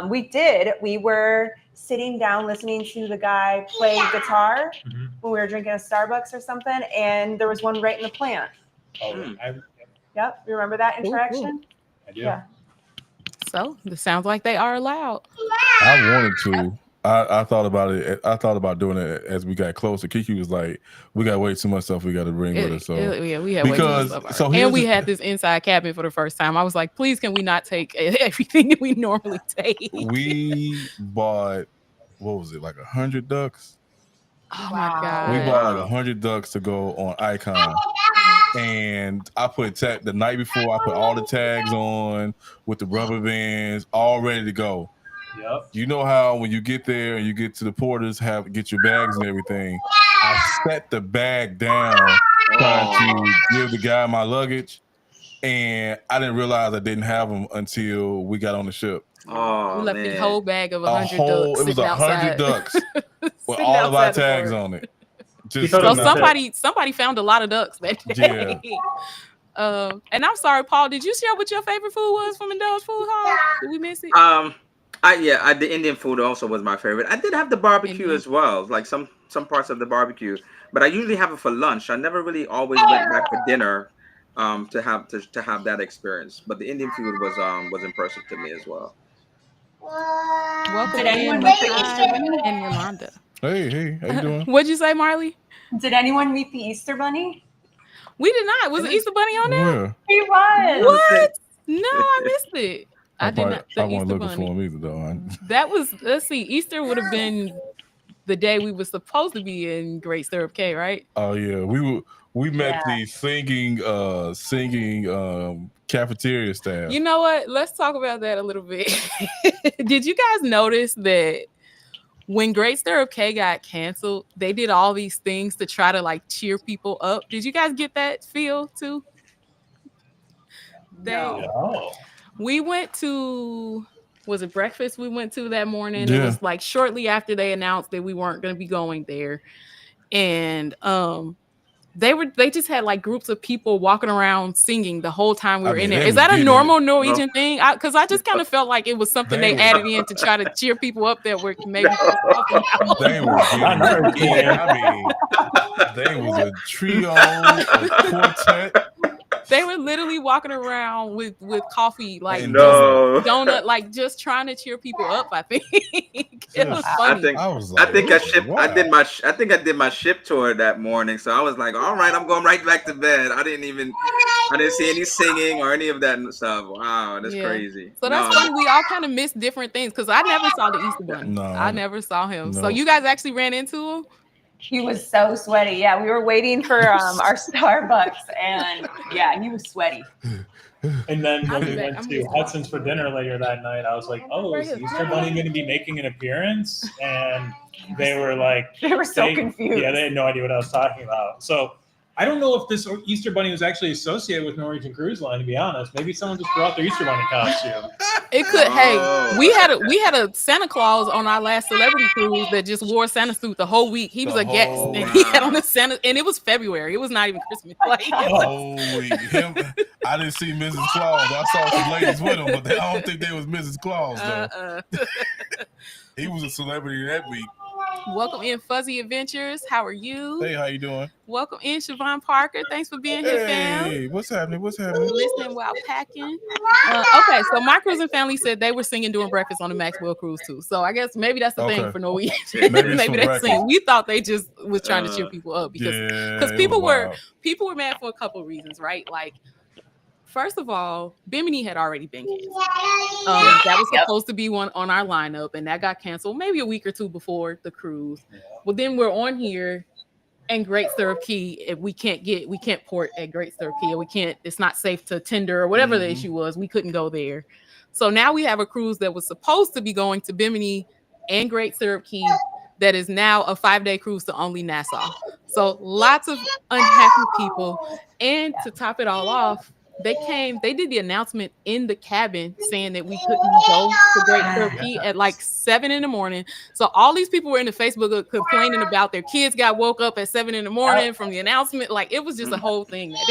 We did. We were sitting down listening to the guy play guitar when we were drinking a Starbucks or something, and there was one right in the plant. Oh, Yep. You remember that interaction? Cool. I do. Yeah. So this sounds like they are allowed. I wanted to. I thought about it. I thought about doing it as we got closer. Kiki was like, "We got way too much stuff we got to bring with us." So we had way too much stuff. And we had this inside cabin for the first time. I was like, "Please, can we not take everything that we normally take?" We bought, what was it, like 100 ducks? Oh my God! We bought like 100 ducks to go on Icon. And I put the night before, I put all the tags on with the rubber bands, all ready to go. Yep. You know how when you get there and you get to the porters, get your bags and everything. I set the bag down trying to give the guy my luggage, and I didn't realize I didn't have them until we got on the ship. Oh, we left man. the whole bag of 100 ducks. It was 100 ducks with all of our tags on it. So somebody found a lot of ducks that day. Yeah. And I'm sorry, Paul, did you share what your favorite food was from Indulge Food Hall? Did we miss it? The Indian food also was my favorite. I did have the barbecue Indian. as well, like some parts of the barbecue, but I usually have it for lunch. I never really always went back for dinner, to have that experience. But the Indian food was impressive to me as well. Welcome Did in, anyone meet the Easter Makai Bunny? and Yolanda. Hey, how you doing? What'd you say, Marley? Did anyone meet the Easter Bunny? We did not. Was the Easter Bunny on there? Yeah. He was. What? No, I missed it. I did not. I The wasn't Easter looking for Bunny. him either, though. That was, let's see, Easter would have been the day we were supposed to be in Great Stirrup Cay, right? Oh yeah, we met the singing cafeteria staff. You know what? Let's talk about that a little bit. Did you guys notice that when Great Stirrup Cay got canceled, they did all these things to try to like cheer people up? Did you guys get that feel too? We went to, was it breakfast we went to that morning? Yeah. It was like shortly after they announced that we weren't going to be going there. And they just had like groups of people walking around singing the whole time we were in there. Is that a normal Norwegian thing? Because I just kind of felt like it was something they added in to try to cheer people up that were maybe they were they was a trio, a quartet. They were literally walking around with coffee, like donut, like just trying to cheer people up. I think it was funny. I think I did my ship tour that morning, so I was like, all right, I'm going right back to bed. I didn't see any singing or any of that stuff. Wow, that's crazy. So that's funny. We all kind of missed different things because I never saw the Easter Bunny. No, I never saw him. No. So you guys actually ran into him? He was so sweaty. Yeah, we were waiting for our Starbucks, and he was sweaty. And then when we went to Hudson's for dinner later that night, I was like, "Oh, is the Easter Bunny going to be making an appearance?" And they were like, they were so confused. Yeah, they had no idea what I was talking about. So I don't know if this Easter Bunny was actually associated with Norwegian Cruise Line. To be honest, maybe someone just brought their Easter Bunny costume. It could. Hey, we had a Santa Claus on our last celebrity cruise that just wore a Santa suit the whole week. He was a guest, and he had on the Santa, and it was February. It was not even Christmas. Like, I didn't see Mrs. Claus. I saw some ladies with him, but I don't think they was Mrs. Claus though. He was a celebrity that week. Welcome in, Fuzzy Adventures. How are you? Hey, how you doing? Welcome in, Siobhan Parker. Thanks for being here, fam. Hey, what's happening? Listening while packing. Okay, so my cruising family said they were singing during breakfast on the Maxwell cruise too. So I guess maybe that's the thing for Norwegian. Maybe they sing. We thought they just was trying to cheer people up because people were mad for a couple of reasons, right? Like, first of all, Bimini had already been canceled. That was supposed to be one on our lineup, and that got canceled maybe a week or two before the cruise. Well, then we're on here, and Great Stirrup Cay, we can't port at Great Stirrup Cay, or it's not safe to tender or whatever the issue was. We couldn't go there. So now we have a cruise that was supposed to be going to Bimini and Great Stirrup Cay that is now a 5-day cruise to only Nassau. So lots of unhappy people. And to top it all off, they did the announcement in the cabin saying that we couldn't go to Great Stirrup Cay at like 7 a.m. So all these people were in the Facebook complaining about their kids got woke up at 7 a.m. from the announcement. Like, it was just a whole thing that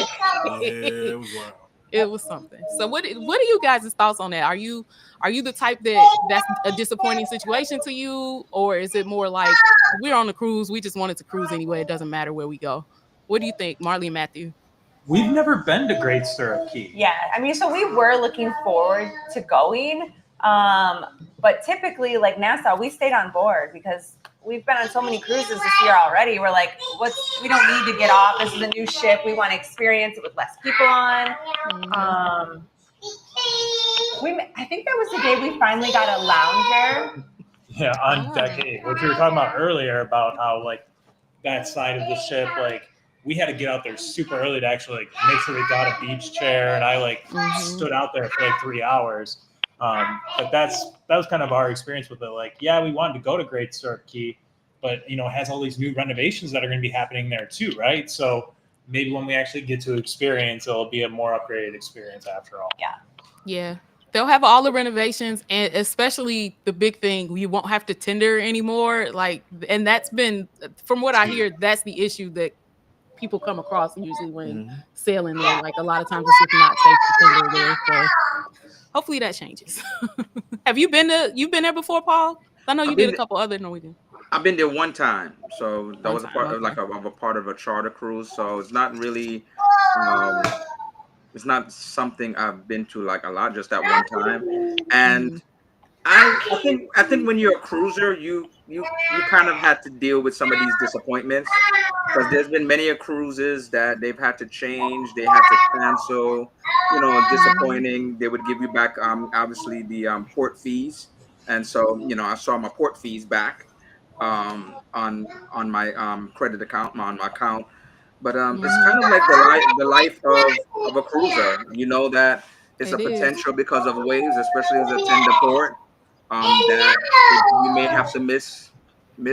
day. It was wild. It was something. So what are you guys' thoughts on that? Are you the type that's a disappointing situation to you, or is it more like we're on the cruise, we just wanted to cruise anyway, it doesn't matter where we go? What do you think, Marley and Matthew? We've never been to Great Stirrup Cay. Yeah, I mean, so we were looking forward to going, but typically, like Nassau, we stayed on board because we've been on so many cruises this year already. We're like, we don't need to get off. This is a new ship. We want to experience it with less people on. I think that was the day we finally got a lounger. Yeah, on deck 8, which we were talking about earlier about how like that side of the ship, like, we had to get out there super early to actually like make sure we got a beach chair, and I stood out there for like 3 hours. But that was kind of our experience with it. Like, yeah, we wanted to go to Great Stirrup Cay, but it has all these new renovations that are going to be happening there too, right? So maybe when we actually get to experience, it'll be a more upgraded experience after all. Yeah. They'll have all the renovations, and especially the big thing, you won't have to tender anymore. Like, and that's been, from what I hear, that's the issue that people come across usually when sailing there. Like, a lot of times it's just not safe to tender there. So hopefully that changes. Have you been there before, Paul? I know you did a couple other Norwegian. I've been there one time, so that was a part okay. of a part of a charter cruise. So it's not really, it's not something I've been to like a lot, just that one time. And I think when you're a cruiser, you kind of had to deal with some of these disappointments, because there's been many cruises that they've had to change, they had to cancel, disappointing. They would give you back obviously the port fees, and so I saw my port fees back on my credit account, on my account. But it's kind of like the life of a cruiser. You know that it's a potential because of waves, especially as a tender port, that you may have to miss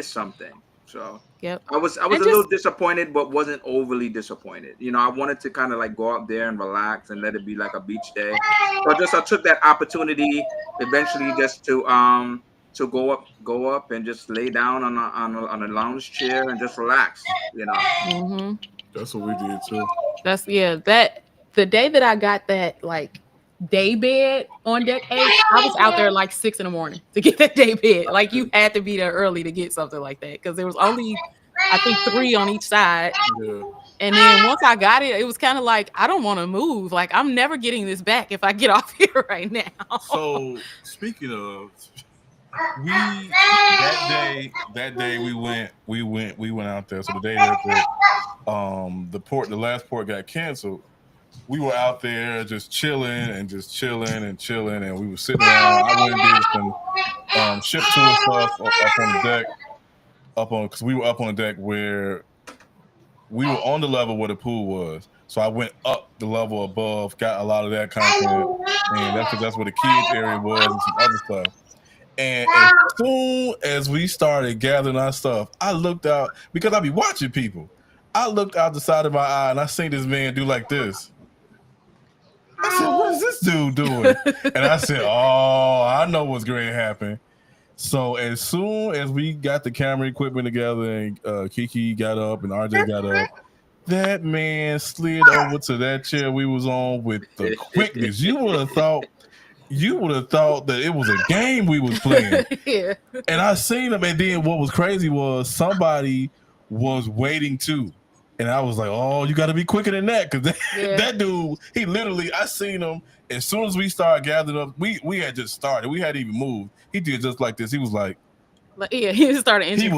something. So I was a little disappointed, but wasn't overly disappointed. I wanted to kind of like go out there and relax and let it be like a beach day. So I took that opportunity eventually just to go up and just lay down on a lounge chair and just relax. That's what we did too. That's that the day that I got that like day bed on deck 8, I was out there like 6 a.m. to get that day bed. Like you had to be there early to get something like that, because there was only I think 3 on each side. Yeah. And then once I got it, it was kind of like, I don't want to move. Like I'm never getting this back if I get off here right now. So speaking of, that day we went out there. So the day that the last port got canceled, we were out there just chilling, and we were sitting around. I went and did some ship tour stuff up on the deck, because we were up on the deck where we were on the level where the pool was. So I went up the level above, got a lot of that content, and that's where the kids area was and some other stuff. And as soon as we started gathering our stuff, I looked out, because I be watching people. I looked out the side of my eye and I seen this man do like this. I said, what is this dude doing? And I said, oh, I know what's going to happen. So as soon as we got the camera equipment together and Kiki got up and RJ got up, that man slid over to that chair we was on with the quickness. You would have thought that it was a game we was playing. Yeah. And I seen him, and then what was crazy was somebody was waiting too. And I was like, oh, you got to be quicker than that, because that dude, he literally, I seen him as soon as we started gathering up. We had just started. We hadn't even moved. He did just like this. He was like, he started inching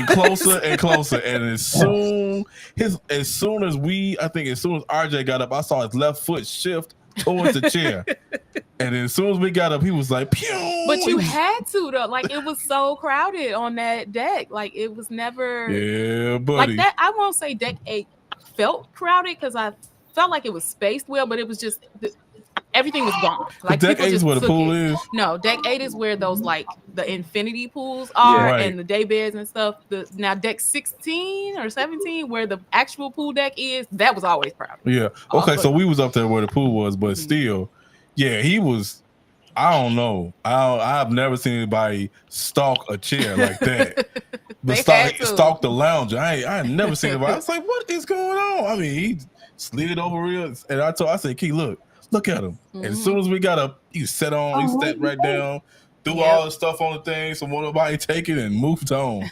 closer and closer. And as soon as RJ got up, I saw his left foot shift towards the chair. And as soon as we got up, he was like, pew! But you had to though. Like it was so crowded on that deck. Like it was never buddy. Like that. I won't say deck 8 felt crowded, because I felt like it was spaced well, but it was just everything was gone. Like deck 8 is where the pool is. No, deck 8 is where those like the infinity pools are, and the day beds and stuff. Now deck 16 or 17, where the actual pool deck is, that was always crowded. Yeah. Okay, so we was up there where the pool was, but still, he was. I don't know. I've never seen anybody stalk a chair like that. But stalk the lounger. I never seen anybody. I was like, what is going on? I mean, he slid over real, and I said, Key, look at him. And as soon as we got up, he sat right down, threw all the stuff on the thing, so nobody take it, and moved on.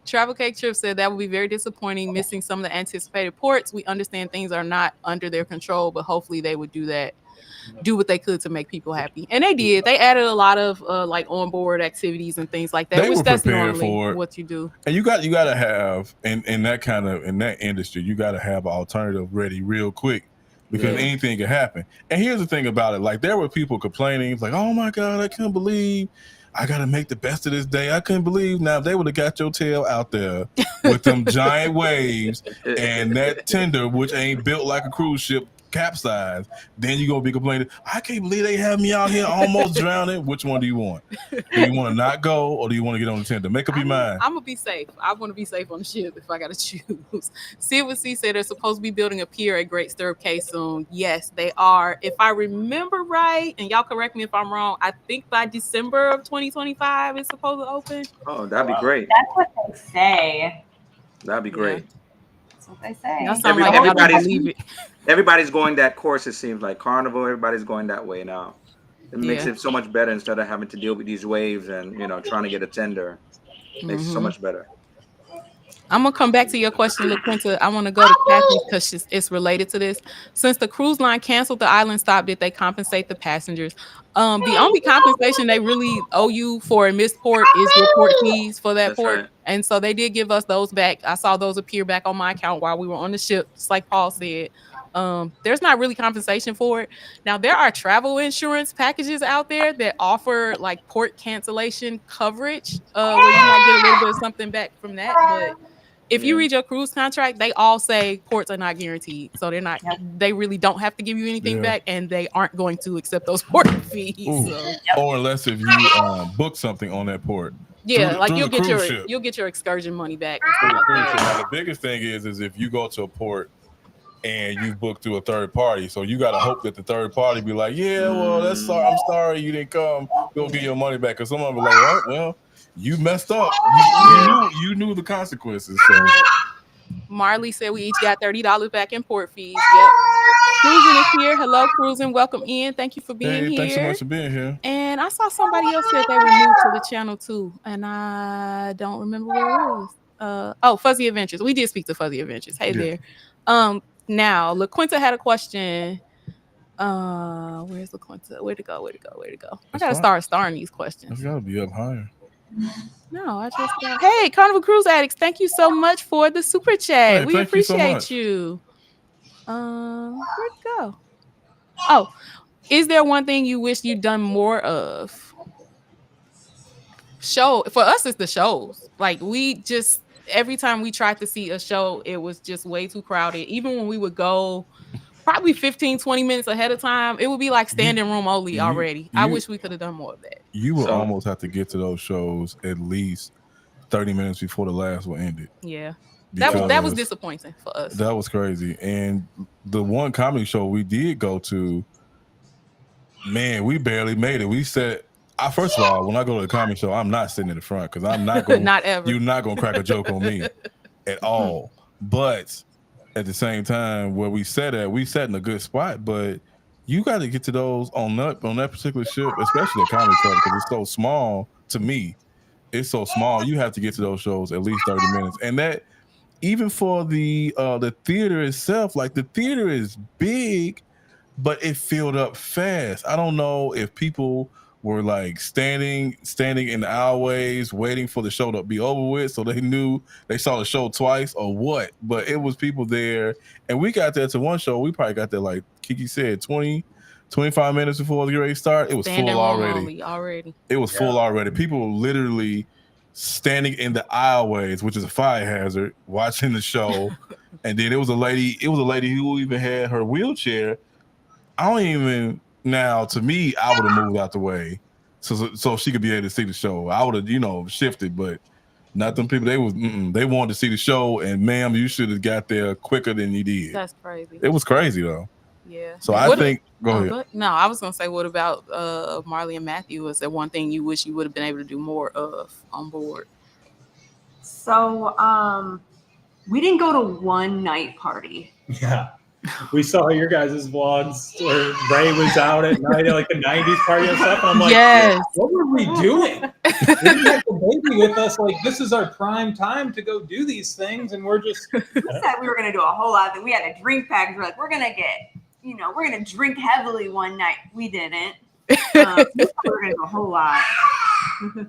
Travel Cake Trip said that would be very disappointing, missing some of the anticipated ports. We understand things are not under their control, but hopefully they would do what they could to make people happy. And they did. They added a lot of like onboard activities and things like that, which that's normally what you do. And you got to have in that industry, you got to have an alternative ready real quick, because anything can happen. And here's the thing about it. Like there were people complaining like, oh my God, I can't believe I got to make the best of this day. I couldn't believe. Now if they would have got your tail out there with them giant waves and that tender, which ain't built like a cruise ship, capsize, then you're gonna be complaining, I can't believe they have me out here almost drowning. Which one do you want? Do you want to not go, or do you want to get on the tender? Make up your mind. I'm gonna be safe. I want to be safe on the ship if I gotta choose. Silver C said they're supposed to be building a pier at Great Stirrup Cay soon. Yes, they are. If I remember right, and y'all correct me if I'm wrong, I think by December of 2025 it's supposed to open. Oh, that'd be great. That's what they say. That'd be great. That's what they say. Everybody's going that course. It seems like Carnival. Everybody's going that way now. It makes it so much better instead of having to deal with these waves and trying to get a tender. It makes it so much better. I'm gonna come back to your question, LaQuinta. I want to go to Kathy's because it's related to this. Since the cruise line canceled the island stop, did they compensate the passengers? The only compensation they really owe you for a missed port is your port fees for that port. Right. And so they did give us those back. I saw those appear back on my account while we were on the ship, just like Paul said. There's not really compensation for it. Now, there are travel insurance packages out there that offer like port cancellation coverage, where you might get a little bit of something back from that. But if you read your cruise contract, they all say ports are not guaranteed. So they're not, they really don't have to give you anything back, and they aren't going to accept those port fees. So. Or unless if you book something on that port. Yeah, like you'll get your excursion money back. Now, the biggest thing is if you go to a port and you book through a third party, so you got to hope that the third party be like, I'm sorry you didn't come. We'll get your money back. Because some of them are like, well, you messed up. You knew the consequences. So. Marley said we each got $30 back in port fees. Yep. Cruising is here. Hello, Cruising. Welcome in. Thank you for being here. Thanks so much for being here. And I saw somebody else said they were new to the channel too, and I don't remember where it was. Fuzzy Adventures. We did speak to Fuzzy Adventures. Hey there. Now LaQuinta had a question. Where's LaQuinta? Where to go? I gotta start starring these questions. It's gotta be up higher. No, I just got. Hey, Carnival Cruise Addicts, thank you so much for the super chat. We appreciate you. Where'd it go? Oh, is there one thing you wish you'd done more of? For us, it's the shows. Like every time we tried to see a show, it was just way too crowded. Even when we would go probably 15-20 minutes ahead of time, it would be like standing room only already. I wish we could have done more of that. You would almost have to get to those shows at least 30 minutes before the last one ended. Yeah. That was disappointing for us. That was crazy. And the one comedy show we did go to, man, we barely made it. We said, first of all, when I go to the comedy show, I'm not sitting in the front because I'm not going not ever. You're not going to crack a joke on me at all. But at the same time, where we sat in a good spot, but you got to get to those on that particular ship, especially the comedy club, because it's so small. To me, it's so small. You have to get to those shows at least 30 minutes. And that, even for the theater itself, like the theater is big, but it filled up fast. I don't know if people were like standing in the aisleways waiting for the show to be over with, so they saw the show twice or what. But it was people there, and we got there to one show. We probably got there, like Kiki said, 20-25 minutes before the race start. It was full already. It was full already. People were literally standing in the aisleways, which is a fire hazard, watching the show. And then it was a lady who even had her wheelchair. Now, to me, I would have moved out the way so she could be able to see the show. I would have, shifted, but not them people. They wanted to see the show, and ma'am, you should have got there quicker than you did. That's crazy. It was crazy though. Yeah. So go ahead. No, I was gonna say, what about Marley and Matthew? Was there one thing you wish you would have been able to do more of on board? So we didn't go to one night party. Yeah. We saw your guys' vlogs where Ray was out at night at like the 90s party and stuff. And I'm like, yes. What were we doing? We didn't have the baby with us. Like, this is our prime time to go do these things. And we're just. We said we were going to do a whole lot. That we had a drink package. We're like, we're going to drink heavily one night. We didn't. We thought we were going to do a whole lot.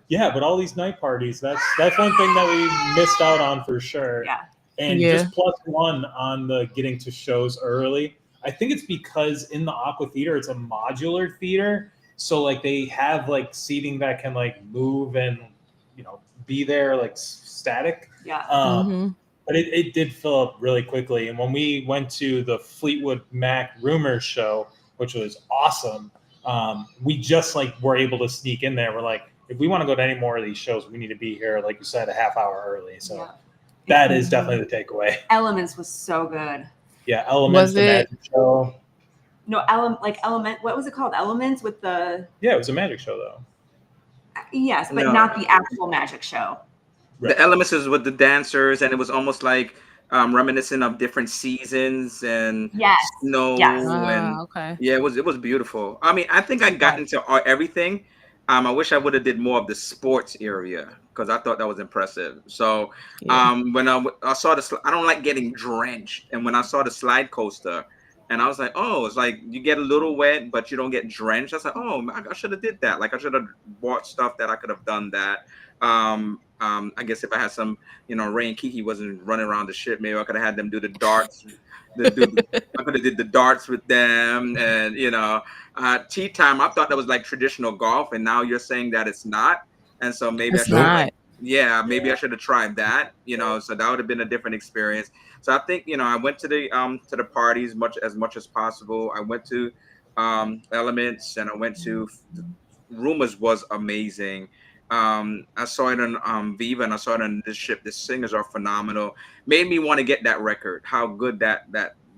Yeah, but all these night parties, that's one thing that we missed out on for sure. Yeah. And just +1 on the getting to shows early. I think it's because in the Aqua Theater, it's a modular theater. So like they have like seating that can like move and, be there like static. Yeah. But it did fill up really quickly. And when we went to the Fleetwood Mac Rumors show, which was awesome, we just like were able to sneak in there. We're like, if we want to go to any more of these shows, we need to be here, like you said, a half hour early. So. Yeah. That is definitely the takeaway. Elements was so good. Yeah, Elements, the magic show. No, Element. What was it called? Elements with the. Yeah, it was a magic show though. Yes, but not the actual magic show. Right. The Elements is with the dancers, and it was almost like reminiscent of different seasons and Yes. snow Yes. and Okay. yeah, it was beautiful. I mean, I think I got into everything. I wish I would have did more of the sports area because I thought that was impressive. So Yeah. when I saw I don't like getting drenched, and when I saw the slide coaster, and I was like, oh, it's like you get a little wet, but you don't get drenched. I was like, oh, I should have did that. Like I should have bought stuff that I could have done that. I guess if I had some, Ray and Kiki wasn't running around the ship, maybe I could have had them do the darts. I could have did the darts with them, and tea time. I thought that was like traditional golf, and now you're saying that it's not, and so maybe I It's should have not. maybe I should have tried that. So that would have been a different experience. So I think I went to the parties as much as possible. I went to Elements, and I went to Rumors was amazing. I saw it on Viva, and I saw it on this ship. The singers are phenomenal. Made me want to get that record. How good that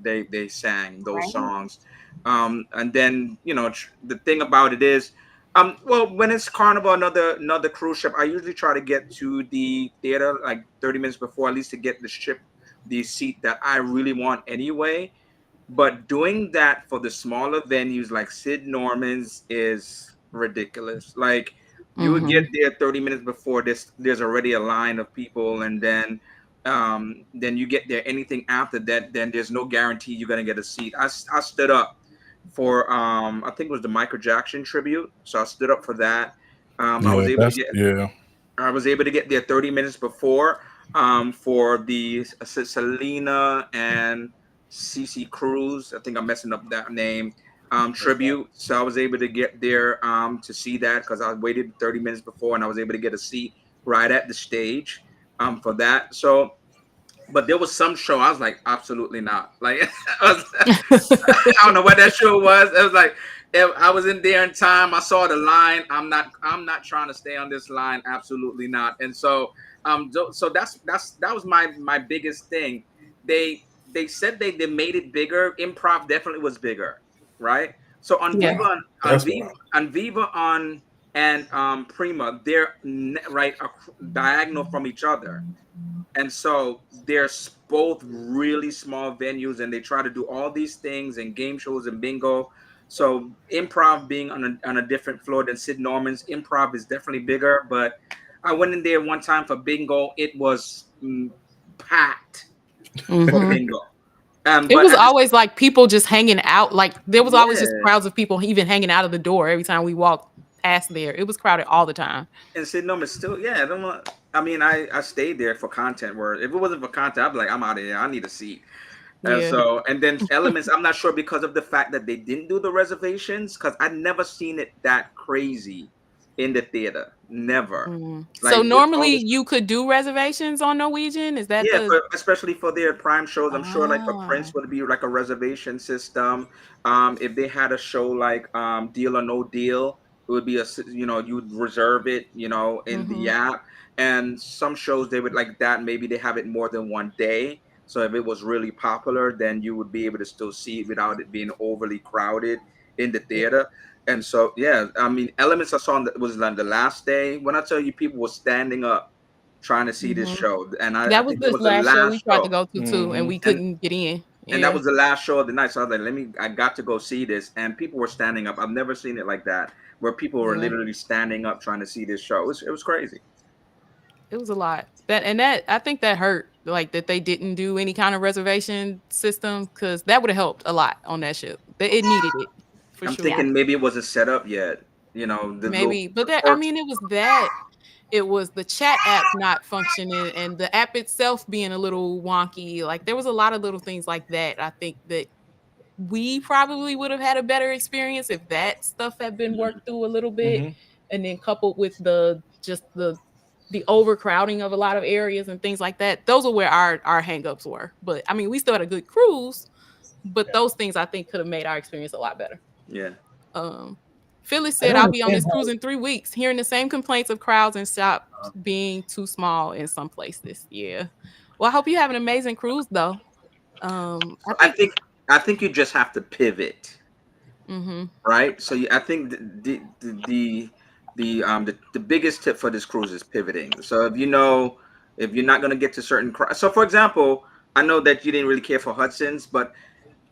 they sang those songs. And then the thing about it is, well, when it's Carnival, another cruise ship, I usually try to get to the theater like 30 minutes before, at least to get the seat that I really want anyway. But doing that for the smaller venues like Sid Norman's is ridiculous. Like you would get there 30 minutes before there's already a line of people, and then you get there anything after that, then there's no guarantee you're gonna get a seat. I stood up for I think it was the Michael Jackson tribute. So I stood up for that. I was able to get I was able to get there 30 minutes before for the Selena and CC Cruz. I think I'm messing up that name. Tribute. So I was able to get there to see that because I waited 30 minutes before, and I was able to get a seat right at the stage for that. So, but there was some show I was like, absolutely not. Like, I don't know what that show was. It was like, if I was in there in time, I saw the line. I'm not trying to stay on this line. Absolutely not. And so, so that was my biggest thing. They said they made it bigger. Improv definitely was bigger, right? So on Yeah. Viva and Prima, they're right diagonal from each other. And so they're both really small venues, and they try to do all these things and game shows and bingo. So improv being on a different floor than Sid Norman's, improv is definitely bigger. But I went in there one time for bingo. It was packed for bingo. It was always like people just hanging out. Like there was always just Yeah. crowds of people even hanging out of the door every time we walked past there. It was crowded all the time. And Sid Norman still, I stayed there for content. Where if it wasn't for content, I'd be like, I'm out of here. I need a seat. And Yeah. so, and then Elements, I'm not sure because of the fact that they didn't do the reservations, because I'd never seen it that crazy in the theater. Never. Like, So with normally all the- you could do reservations on Norwegian. Is that yeah, especially for their prime shows. I'm sure like for Prince would be like a reservation system. If they had a show like Deal or No Deal, it would be you'd reserve it, in the app. And some shows they would like that. Maybe they have it more than one day. So if it was really popular, then you would be able to still see it without it being overly crowded in the theater. And so, yeah, I mean, Elements I saw was like the last day. When I tell you, people were standing up trying to see this show, and I that was think the that was the last show we tried to show. go to too, and we couldn't get in. And that was the last show of the night. So I was like, I got to go see this. And people were standing up. I've never seen it like that, where people were literally standing up trying to see this show. It was crazy. It was a lot. That I think that hurt, like that they didn't do any kind of reservation system, because that would have helped a lot on that ship. It needed it for I'm sure. thinking maybe it wasn't set up yet. Maybe, but that I mean, it was that. It was the chat app not functioning and the app itself being a little wonky. Like there was a lot of little things like that. I think that we probably would have had a better experience if that stuff had been worked through a little bit, and then coupled with the overcrowding of a lot of areas and things like that. Those are where our hangups were. But I mean, we still had a good cruise, but those things I think could have made our experience a lot better. Yeah. Phyllis said, I'll be on this cruise in 3 weeks, hearing the same complaints of crowds and shops being too small in some places. Yeah. Well, I hope you have an amazing cruise, though. I think you just have to pivot. Right. So I think the biggest tip for this cruise is pivoting. So if you're not going to get to certain so for example, I know that you didn't really care for Hudson's, but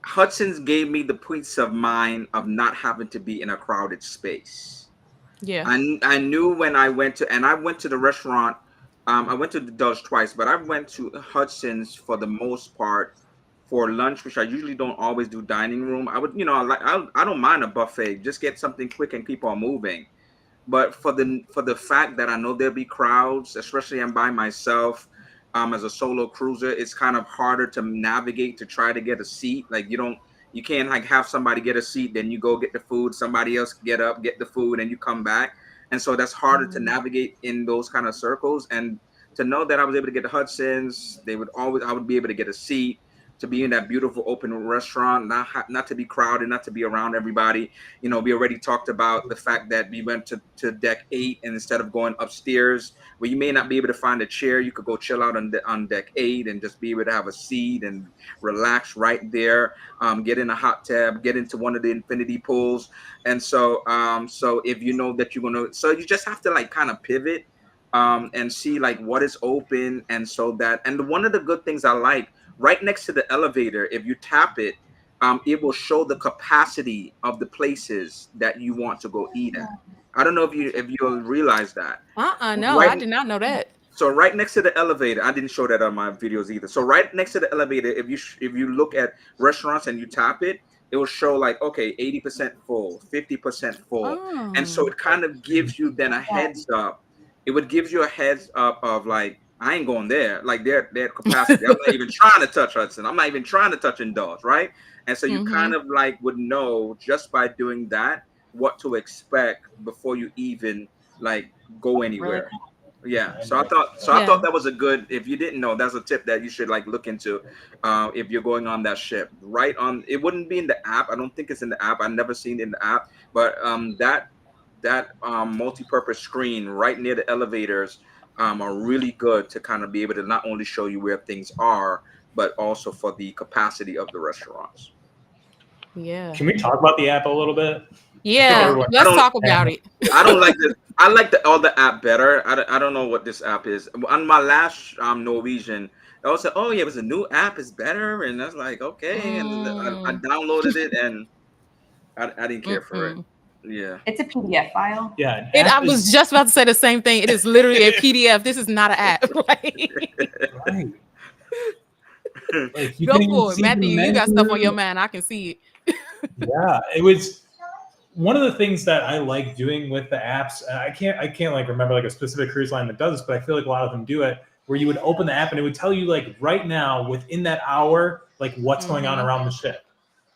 Hudson's gave me the peace of mind of not having to be in a crowded space. Yeah. I knew when I went to the restaurant. I went to the Dutch twice, but I went to Hudson's for the most part for lunch, which I usually don't always do dining room. I would, I don't mind a buffet. Just get something quick and keep on moving. But for the fact that I know there'll be crowds, especially I'm by myself, as a solo cruiser, it's kind of harder to navigate to try to get a seat. Like you can't like have somebody get a seat, then you go get the food, somebody else get up, get the food, and you come back. And so that's harder to navigate in those kind of circles. And to know that I was able to get the Hudson's, I would be able to get a seat, to be in that beautiful open restaurant, not to be crowded, not to be around everybody. We already talked about the fact that we went to deck 8, and instead of going upstairs where you may not be able to find a chair, you could go chill out on deck 8 and just be able to have a seat and relax right there. Get in a hot tub, get into one of the infinity pools. And so if you know that you're gonna, so you just have to like kind of pivot and see like what is open. And one of the good things I like, right next to the elevator, if you tap it, it will show the capacity of the places that you want to go eat at. I don't know if you realize that. No, I did not know that. So right next to the elevator, I didn't show that on my videos either. So right next to the elevator, if you look at restaurants and you tap it, it will show like, okay, 80% full, 50% full. And so it kind of gives you then a heads up. It would give you a heads up of like, I ain't going there. Like their capacity. I'm not even trying to touch Hudson. I'm not even trying to touch Indulge, right? And so you kind of like would know just by doing that what to expect before you even like go anywhere. Yeah. So I thought that was a good. If you didn't know, that's a tip that you should like look into if you're going on that ship. Right on. It wouldn't be in the app. I don't think it's in the app. I've never seen it in the app. But that multi-purpose screen right near the elevators are really good to kind of be able to not only show you where things are, but also for the capacity of the restaurants. Yeah. Can we talk about the app a little bit? Yeah, let's talk about it. I don't like this. I like the other app better. I don't know what this app is. On my last Norwegian, I was like, oh yeah, it was a new app. It's better, and I was like, okay, and I downloaded it, and I didn't care for it. Yeah, it's a PDF file. Yeah, I was just about to say the same thing. It is literally a PDF. This is not an app. Right. Like, go for it, Matthew. You got stuff on your mind. I can see it. Yeah, it was one of the things that I like doing with the apps. I can't like remember like a specific cruise line that does this, but I feel like a lot of them do it. Where you would open the app and it would tell you like right now within that hour like what's going on around the ship.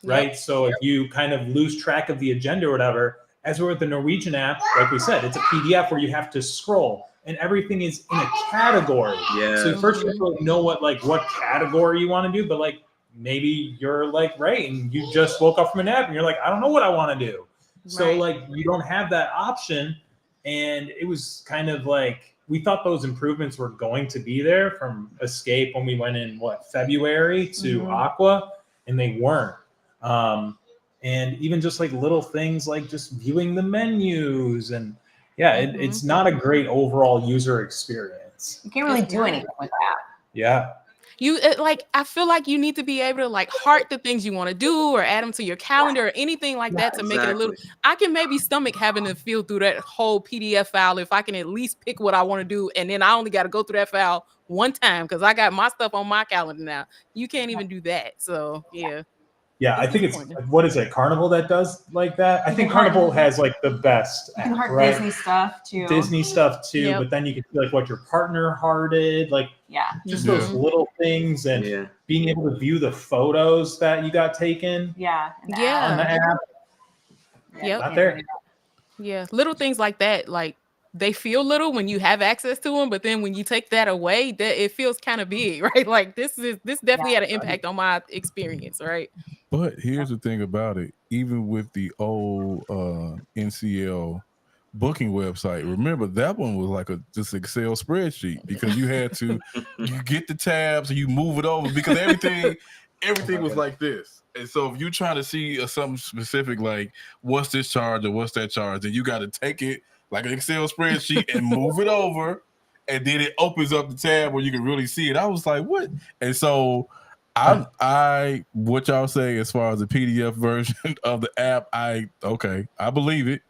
Right. Yep. So if you kind of lose track of the agenda or whatever, as we're with the Norwegian app, like we said, it's a PDF where you have to scroll and everything is in a category. Yeah. So first you have to know what category you want to do, but like maybe you're like Ray and you just woke up from a nap and you're like, I don't know what I want to do. Right. So like you don't have that option. And it was kind of like we thought those improvements were going to be there from Escape when we went in February to Aqua, and they weren't. And even just like little things like just viewing the menus and it's not a great overall user experience. You can't really do anything with that. Yeah. I feel like you need to be able to like heart the things you want to do or add them to your calendar or anything like that to make it a little. I can maybe stomach having to feel through that whole PDF file if I can at least pick what I want to do, and then I only got to go through that file one time because I got my stuff on my calendar now. You can't even do that. So yeah. Yeah, I think it's what is it, Carnival that does like that? I think Carnival has like the best you can heart right? Disney stuff too. Yep. But then you can see like what your partner hearted, like just those little things and being able to view the photos that you got taken. On the app. Not there. Yeah, little things like that, like they feel little when you have access to them, but then when you take that away, that it feels kind of big, right? Like this definitely had an impact on my experience, right? But here's the thing about it. Even with the old NCL booking website, remember that one was like just Excel spreadsheet because you had to you get the tabs and you move it over because everything was like this. And so if you're trying to see something specific like what's this charge or what's that charge, then you got to take it like an Excel spreadsheet and move it over and then it opens up the tab where you can really see it. I was like, what? And so I what y'all say as far as the PDF version of the app, I believe it.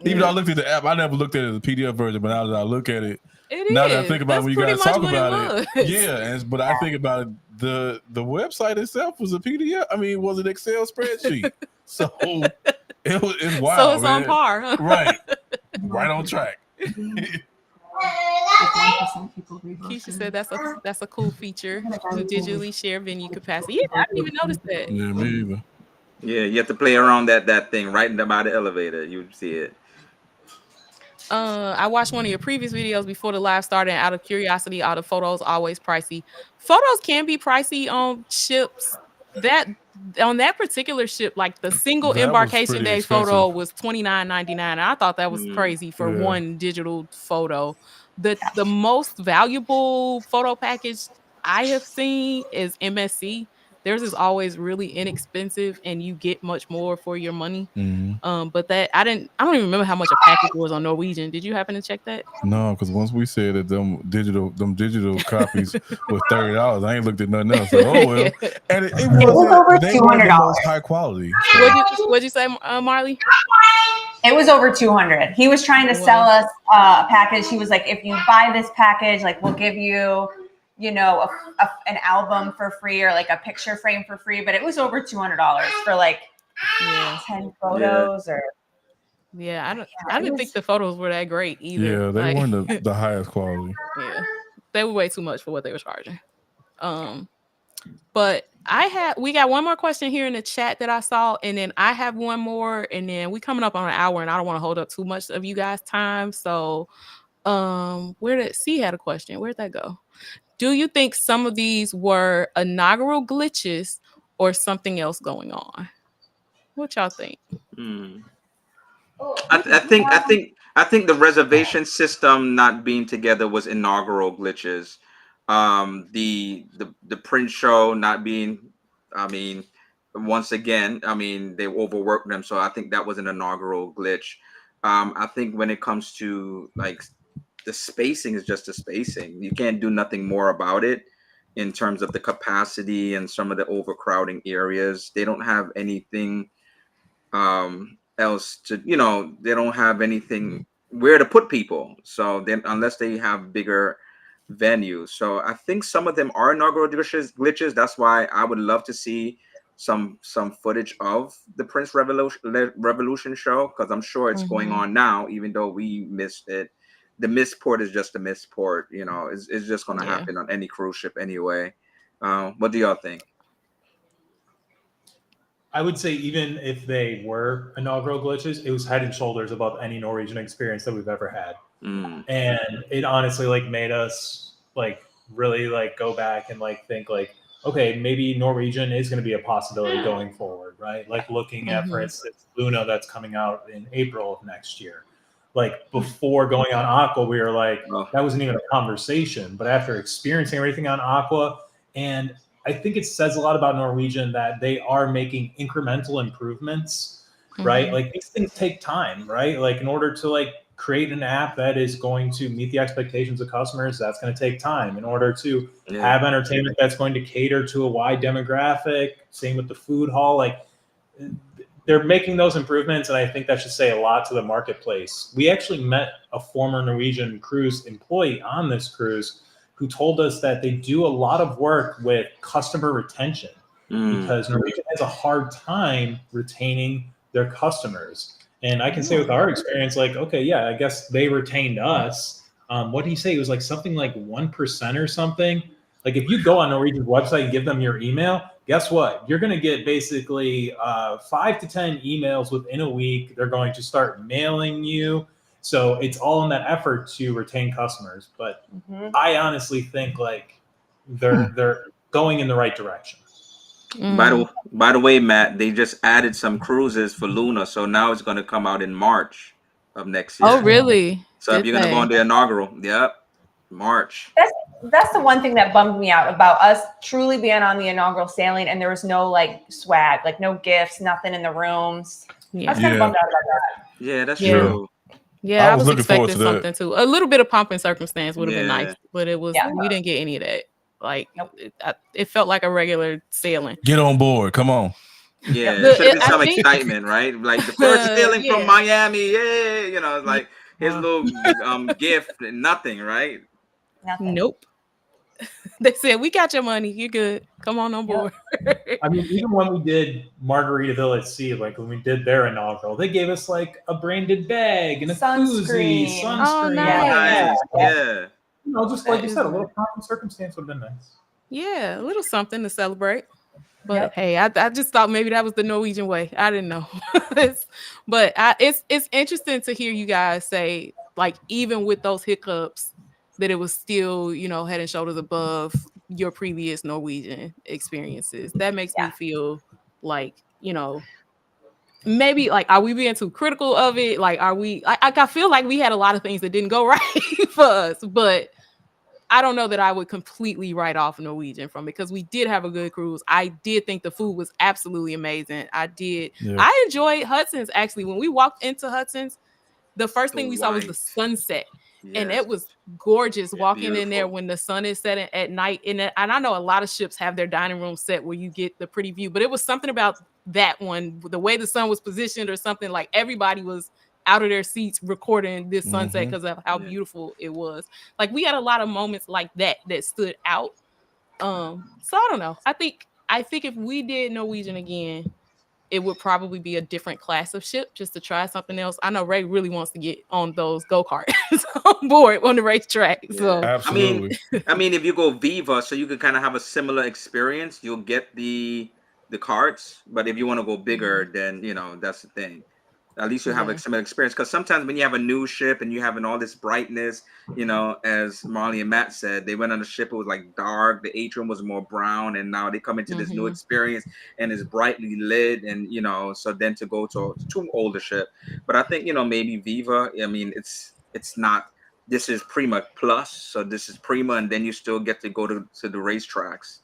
Even though I looked at the app, I never looked at it as a PDF version, but now that I look at it, now that I think about it, when you guys talk about it, but I think about it, the website itself was a PDF. I mean, it was an Excel spreadsheet. So it's wild. So it's on par, huh? Right on track. Keisha said that's a cool feature to digitally share venue capacity. Yeah, I didn't even notice that. Yeah, me either. Yeah, you have to play around that thing right by the elevator. You see it. I watched one of your previous videos before the live started, and out of curiosity, all the photos always pricey. Photos can be pricey on ships. On that particular ship, like the single embarkation day photo was $29.99. And I thought that was crazy for one digital photo. The most valuable photo package I have seen is MSC. Theirs is always really inexpensive, and you get much more for your money. But that I don't even remember how much a package was on Norwegian. Did you happen to check that? No, because once we said that them digital copies was $30, I ain't looked at nothing else. So, oh well, and it was over $200. High quality. So. What'd you say, Marley? It was over $200. He was trying to sell us a package. He was like, if you buy this package, like we'll give you, an album for free or like a picture frame for free. But it was over $200 for like 10 photos or. Yeah, I didn't think the photos were that great either. Yeah, they weren't the highest quality. Yeah, they were way too much for what they were charging. But we got one more question here in the chat that I saw, and then I have one more, and then we coming up on an hour, and I don't want to hold up too much of you guys' time. So, C had a question. Where'd that go? Do you think some of these were inaugural glitches or something else going on? What y'all think? I think the reservation system not being together was inaugural glitches. The print show not being, once again, they overworked them. So I think that was an inaugural glitch. I think when it comes to like the spacing is just the spacing. You can't do nothing more about it in terms of the capacity and some of the overcrowding areas. They don't have anything else to, they don't have anything where to put people. So then unless they have bigger venues. So I think some of them are inaugural glitches. That's why I would love to see some footage of the Prince Revolution show, because I'm sure it's going on now, even though we missed it. The missport is just a missport, it's just going to happen on any cruise ship anyway. What do y'all think? I would say even if they were inaugural glitches, it was head and shoulders above any Norwegian experience that we've ever had. And it honestly made us really go back and think okay, maybe Norwegian is going to be a possibility going forward, right? Looking at, for instance, Luna that's coming out in April of next year. Before going on Aqua, we were that wasn't even a conversation. But after experiencing everything on Aqua, and I think it says a lot about Norwegian that they are making incremental improvements, right? These things take time, right? In order to create an app that is going to meet the expectations of customers, that's going to take time. In order to have entertainment that's going to cater to a wide demographic, same with the food hall, they're making those improvements, and I think that should say a lot to the marketplace. We actually met a former Norwegian cruise employee on this cruise who told us that they do a lot of work with customer retention because Norwegian has a hard time retaining their customers. And I can say with our experience, I guess they retained us. What did he say? It was something 1% or something. If you go on Norwegian's website and give them your email, guess what? You're going to get basically 5 to 10 emails within a week. They're going to start mailing you. So it's all in that effort to retain customers. But I honestly think they're going in the right direction. By the way, Matt, they just added some cruises for Luna. So now it's going to come out in March of next year. Oh, really? So if you're going to go on the inaugural, March. That's the one thing that bummed me out about us truly being on the inaugural sailing, and there was no swag, no gifts, nothing in the rooms. I was kind of bummed out about that. Yeah, that's true. Yeah, I was looking forward expecting to that. something too. A little bit of pomp and circumstance would have been Yeah. nice, but it was we didn't get any of that. Like Nope. it felt like a regular sailing. Get on board. Come on. Yeah, The- it should have been I some think- excitement, right? Like the first sailing Yeah. from Miami, yay! You know, it's like his Yeah. little gift and nothing, right? Nothing. Nope. They said, we got your money. You're good. Come on board. I mean, even when we did Margaritaville at Sea, like when we did their inaugural, they gave us like a branded bag and a Sunscreen. koozie, sunscreen. Oh, nice. Nice. Yeah. You know, just like That you is said, a nice. little pomp and circumstance would have been nice. Yeah, a little something to celebrate. But Yep. hey, I just thought maybe that was the Norwegian way. I didn't know. It's interesting to hear you guys say, like, even with those hiccups, that it was still, head and shoulders above your previous Norwegian experiences. That makes me feel like, maybe like, are we being too critical of it? Like, are we? I feel like we had a lot of things that didn't go right for us, but I don't know that I would completely write off Norwegian from it because we did have a good cruise. I did think the food was absolutely amazing. I did. Yeah. I enjoyed Hudson's actually. When we walked into Hudson's, the first thing we saw was the Light. sunset. And Yes. it was gorgeous Yeah, walking in there beautiful. when the sun is setting at night. And I know a lot of ships have their dining room set where you get the pretty view, but it was something about that one, the way the sun was positioned or something, like everybody was out of their seats recording this sunset because of how beautiful it was. Like we had a lot of moments like that stood out. So I don't know. I think if we did Norwegian again, it would probably be a different class of ship just to try something else. I know Ray really wants to get on those go-karts on board on the racetrack. Yeah. So Absolutely. I mean, if you go Viva, so you could kind of have a similar experience. You'll get the carts, but if you want to go bigger, then that's the thing. At least you have a similar experience. Because sometimes when you have a new ship and you having all this brightness, as Marley and Matt said, they went on a ship, it was like dark, the atrium was more brown, and now they come into this new experience and it's brightly lit, and so then to go to older ship. But I think maybe Viva, I mean, it's not, this is Prima Plus, so this is Prima, and then you still get to go to the racetracks.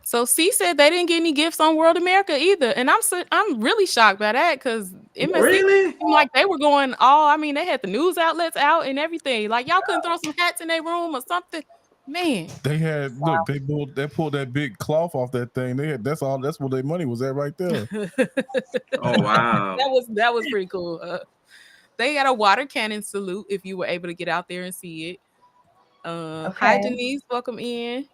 So C said they didn't get any gifts on World America either, and I'm really shocked by that because it must seem like they were going all. I mean, they had the news outlets out and everything. Like y'all couldn't throw some hats in their room or something, man. They had they pulled that big cloth off that thing. That's what their money was at right there. Oh wow, that was pretty cool. They got a water cannon salute if you were able to get out there and see it. Hi Denise, welcome in.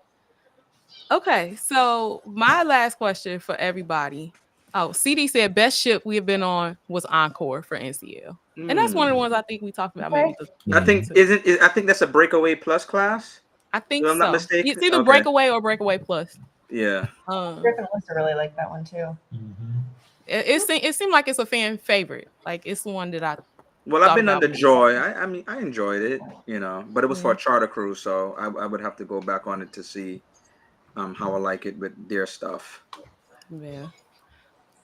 Okay, so my last question for everybody. Oh, CD said best ship we have been on was Encore for NCL, and that's one of the ones I think we talked about. Maybe I think I think that's a Breakaway Plus class. I think if I'm so. not mistaken. It's either Breakaway or Breakaway Plus. Yeah. Griffin Lister really liked that one too. It seemed like it's a fan favorite. Like it's the one that I. Well, I've been on the Joy. I mean, I enjoyed it, but it was for a charter cruise, so I would have to go back on it to see how I like it with their stuff. Yeah.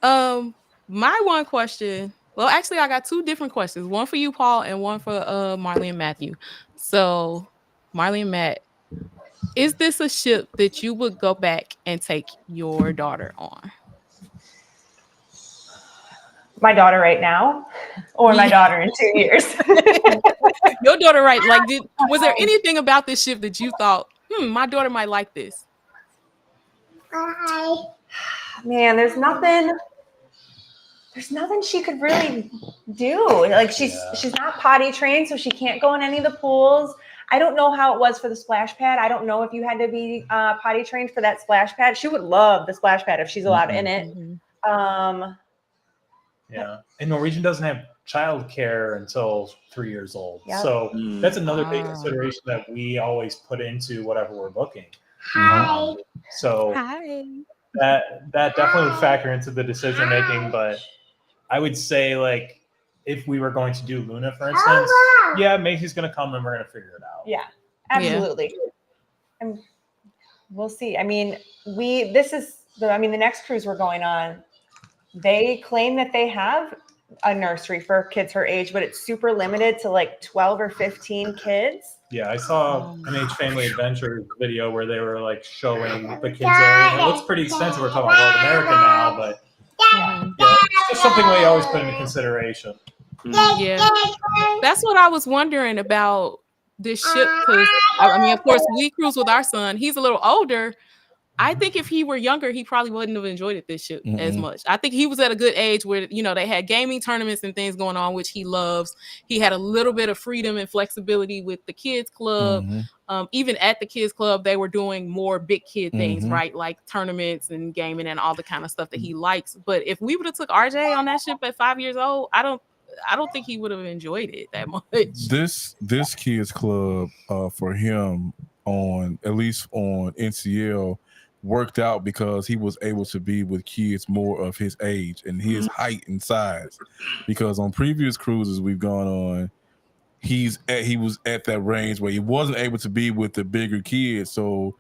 My one question. Well, actually, I got two different questions. One for you, Paul, and one for Marley and Matthew. So, Marley and Matt, is this a ship that you would go back and take your daughter on? My daughter right now, or my daughter in 2 years? Your daughter, right? Like, was there anything about this ship that you thought, my daughter might like this? Man, there's nothing she could really do. Like she's not potty trained, so she can't go in any of the pools. I don't know how it was for the splash pad. I don't know if you had to be potty trained for that splash pad. She would love the splash pad if she's allowed in it. Yeah, and Norwegian doesn't have childcare until 3 years old. Yep. So that's another big consideration that we always put into whatever we're booking. So that definitely would factor into the decision making. But I would say, like, if we were going to do Luna, for instance, Macy's going to come and we're going to figure it out. Yeah, absolutely. And we'll see. I mean, the next cruise we're going on, they claim that they have a nursery for kids her age, but it's super limited to like 12 or 15 kids. Yeah, I saw an Age Family Adventure video where they were like showing the kids area. And it looks pretty extensive. We're talking about World America now, but it's just something we always put into consideration. Yeah, that's what I was wondering about this ship, because I mean, of course, we cruise with our son. He's a little older. I think if he were younger, he probably wouldn't have enjoyed it this ship as much. I think he was at a good age where, you know, they had gaming tournaments and things going on, which he loves. He had a little bit of freedom and flexibility with the kids club. Even at the kids club, they were doing more big kid things, right? Like tournaments and gaming and all the kind of stuff that he likes. But if we would have took RJ on that ship at 5 years old, I don't think he would have enjoyed it that much. This kids club for him, on at least on NCL, worked out because he was able to be with kids more of his age and his height and size. Because on previous cruises we've gone on, he was at that range where he wasn't able to be with the bigger kids. So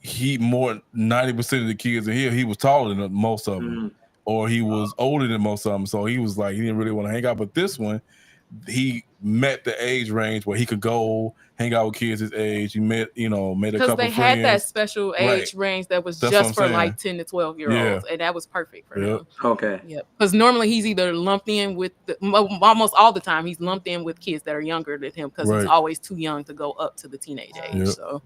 90% of the kids in here, he was taller than most of them, or he was older than most of them. So he was like, he didn't really want to hang out. But this one, he met the age range where he could go hang out with kids his age. He made a couple friends. Because they had that special age range that was just for like 10 to 12-year-olds, and that was perfect for him. Okay. Yep. Because normally he's either lumped in with almost all the time he's lumped in with kids that are younger than him, because he's always too young to go up to the teenage age. So,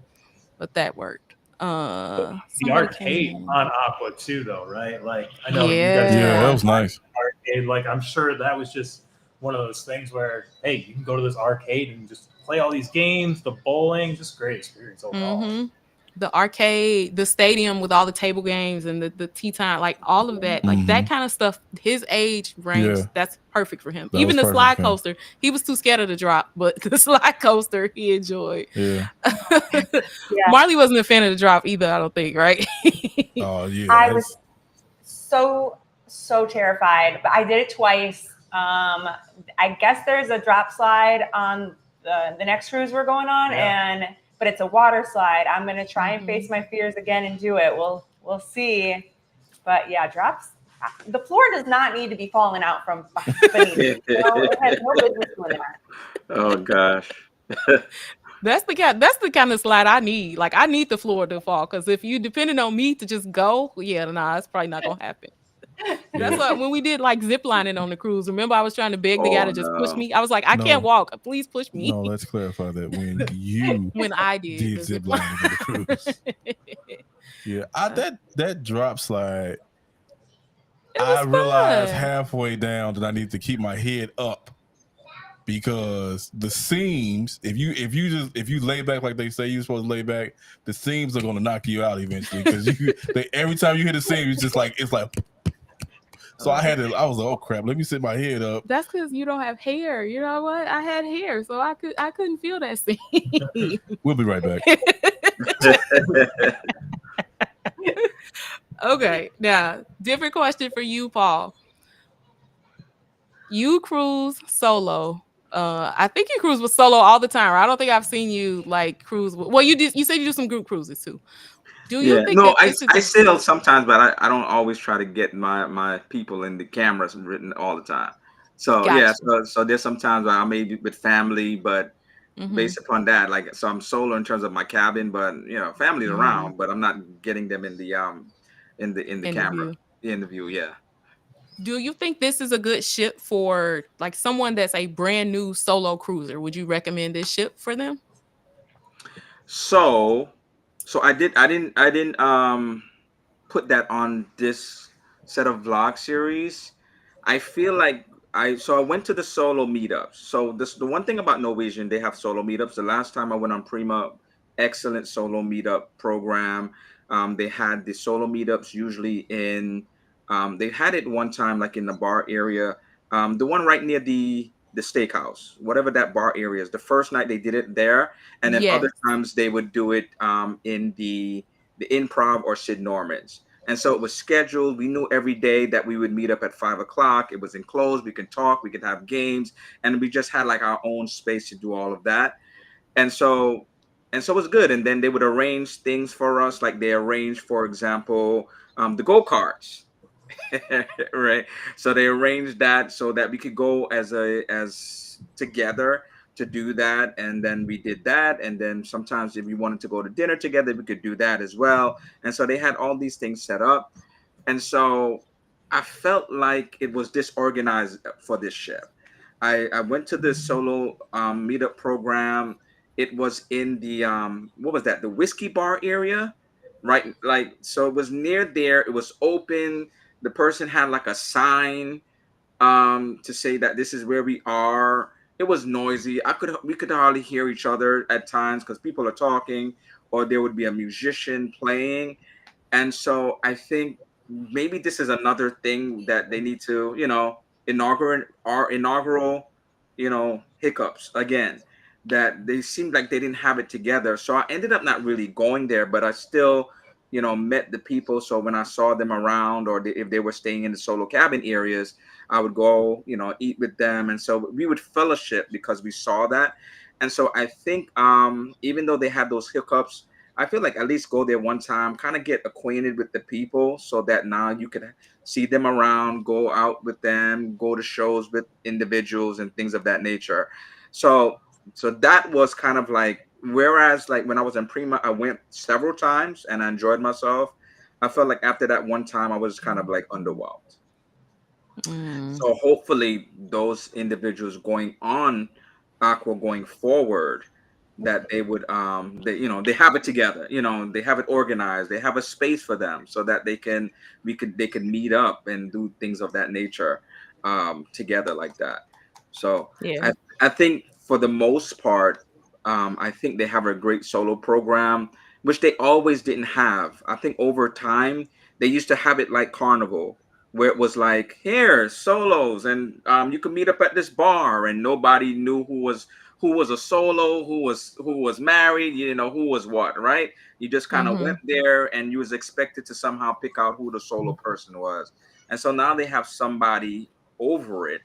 but that worked. The arcade on Aqua too, though, right? Like, I know you guys. That was nice. Arcade, like, I'm sure that was just one of those things where, hey, you can go to this arcade and just play all these games, the bowling, just great experience overall. The arcade, the stadium with all the table games and the tea time, like all of that, like that kind of stuff, his age range, that's perfect for him. Even the slide coaster, he was too scared of the drop, but the slide coaster he enjoyed. Marley wasn't a fan of the drop either, I don't think, right? I was so terrified, but I did it twice. I guess there's a drop slide on the next cruise we're going on, but it's a water slide. I'm gonna try and face my fears again and do it. We'll see. But yeah, drops. The floor does not need to be falling out from beneath it. It has no business doing that. Oh gosh. That's the kind of slide I need. Like, I need the floor to fall, because if you depending on me to just go, it's probably not gonna happen. That's why when we did like zip lining on the cruise, remember I was trying to beg the guy to just push me. I was like, I can't walk, please push me. No, let's clarify that when I did zip lining on the cruise. That drop slide, I realized halfway down that I need to keep my head up, because the seams, if you lay back like they say you're supposed to lay back, the seams are going to knock you out eventually, because every time you hit a seam, it's like so I was like, oh crap, let me sit my head up. That's because you don't have hair. You know what? I had hair, so I couldn't feel that seam. We'll be right back. Okay, now different question for you, Paul. You cruise solo. I think you cruise with solo all the time. Right? I don't think I've seen you like cruise. Well, you did. You said you do some group cruises too. Do you think? No, I sail sometimes, but I don't always try to get my people in the cameras written all the time. So so there's sometimes I may be with family, but based upon that, like, so I'm solo in terms of my cabin, but family's around, but I'm not getting them in the camera, in the view. Yeah. Do you think this is a good ship for like someone that's a brand new solo cruiser? Would you recommend this ship for them? So I didn't put that on this set of vlog series. I feel like I went to the solo meetups. So the one thing about Norwegian, they have solo meetups. The last time I went on Prima, excellent solo meetup program. They had the solo meetups usually in they had it one time like in the bar area. The one right near the steakhouse, whatever that bar area is. The first night they did it there, and then other times they would do it in the Improv or Sid Norman's. And so it was scheduled. We knew every day that we would meet up at 5 o'clock. It was enclosed. We could talk. We could have games, and we just had like our own space to do all of that. And so it was good. And then they would arrange things for us, like they arranged, for example, the go-karts. Right, so they arranged that so that we could go as together to do that, and then we did that. And then sometimes if we wanted to go to dinner together, we could do that as well. And so they had all these things set up, and so I felt like it was disorganized for this ship. I went to this solo meetup program. It was in the what was that? The whiskey bar area, right? Like, so it was near there. It was open. The person had like a sign to say that this is where we are. It was noisy. We could hardly hear each other at times because people are talking, or there would be a musician playing. And so I think maybe this is another thing that they need to, inaugural, hiccups again, that they seemed like they didn't have it together. So I ended up not really going there, but I still, met the people. So when I saw them around, or if they were staying in the solo cabin areas, I would go, eat with them. And so we would fellowship because we saw that. And so I think even though they had those hiccups, I feel like at least go there one time, kind of get acquainted with the people so that now you can see them around, go out with them, go to shows with individuals and things of that nature. So that was kind of like, whereas like when I was in Prima, I went several times and I enjoyed myself. I felt like after that one time, I was kind of like underwhelmed. So hopefully those individuals going on Aqua going forward, that they would they have it together, they have it organized, they have a space for them so that they can meet up and do things of that nature together like that. So Yeah. I think for the most part, I think they have a great solo program, which they always didn't have. I think over time they used to have it like Carnival, where it was like, here, solos, and you could meet up at this bar, and nobody knew who was a solo, who was married, who was what, right? You just kind of went there, and you was expected to somehow pick out who the solo person was. And so now they have somebody over it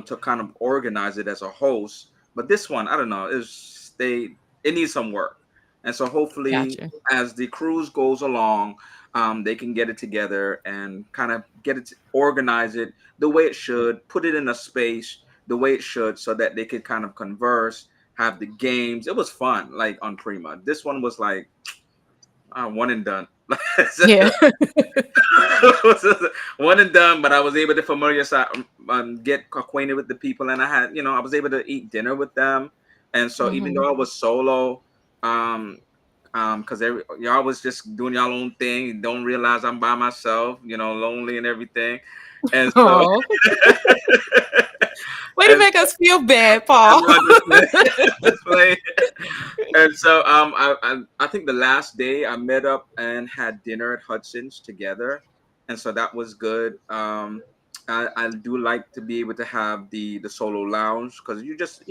to kind of organize it as a host. But this one, I don't know, it needs some work. And so hopefully, as the cruise goes along, they can get it together and kind of organize it the way it should, put it in a space the way it should, so that they could kind of converse, have the games. It was fun, like on Prima. This one was like one and done. Yeah. One and done, but I was able to get acquainted with the people, and I was able to eat dinner with them. And so even though I was solo, because y'all was just doing y'all own thing, you don't realize I'm by myself, lonely and everything. And so way to make us feel bad, Paul. And so I think the last day I met up and had dinner at Hudson's together, and so that was good. I do like to be able to have the solo lounge, because you just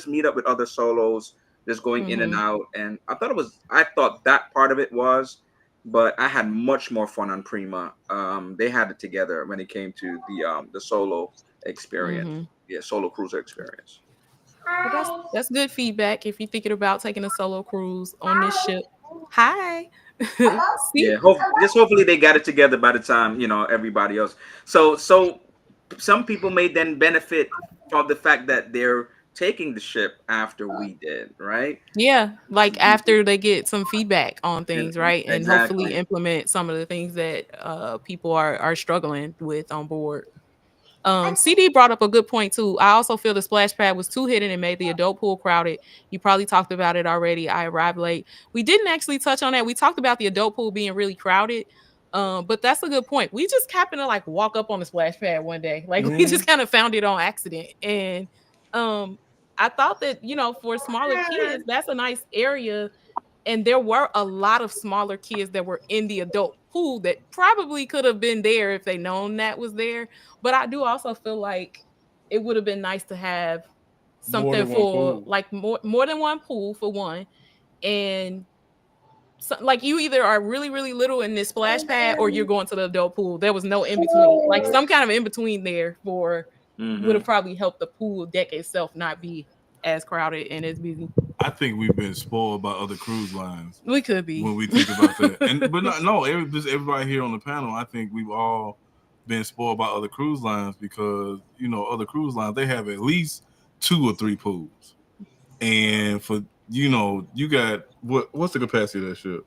meet up with other solos, just going in and out. And I thought that part of it was, but I had much more fun on Prima. They had it together when it came to the solo experience. Yeah, solo cruiser experience. Well, that's good feedback if you're thinking about taking a solo cruise on this ship. Hi. Yeah, hopefully they got it together by the time everybody else. So some people may then benefit from the fact that they're taking the ship after we did, right? Yeah, like after they get some feedback on things, right? And Exactly. hopefully implement some of the things that people are struggling with on board. CD brought up a good point too. I also feel the splash pad was too hidden and made the adult pool crowded. You probably talked about it already. I arrived late. We didn't actually touch on that. We talked about the adult pool being really crowded. But that's a good point. We just happened to like walk up on the splash pad one day. Like we just kind of found it on accident. And I thought that, for smaller kids, that's a nice area. And there were a lot of smaller kids that were in the adult pool that probably could have been there if they known that was there. But I do also feel like it would have been nice to have something for like more than one pool for one. And so, like you either are really, really little in this splash pad or you're going to the adult pool. There was no in between, like some kind of in between there would have probably helped the pool deck itself not be as crowded and as busy. I think we've been spoiled by other cruise lines. We could be when we think about that. Just everybody here on the panel, I think we've all been spoiled by other cruise lines, because other cruise lines, they have at least 2 or 3 pools, and for you got what's the capacity of that ship?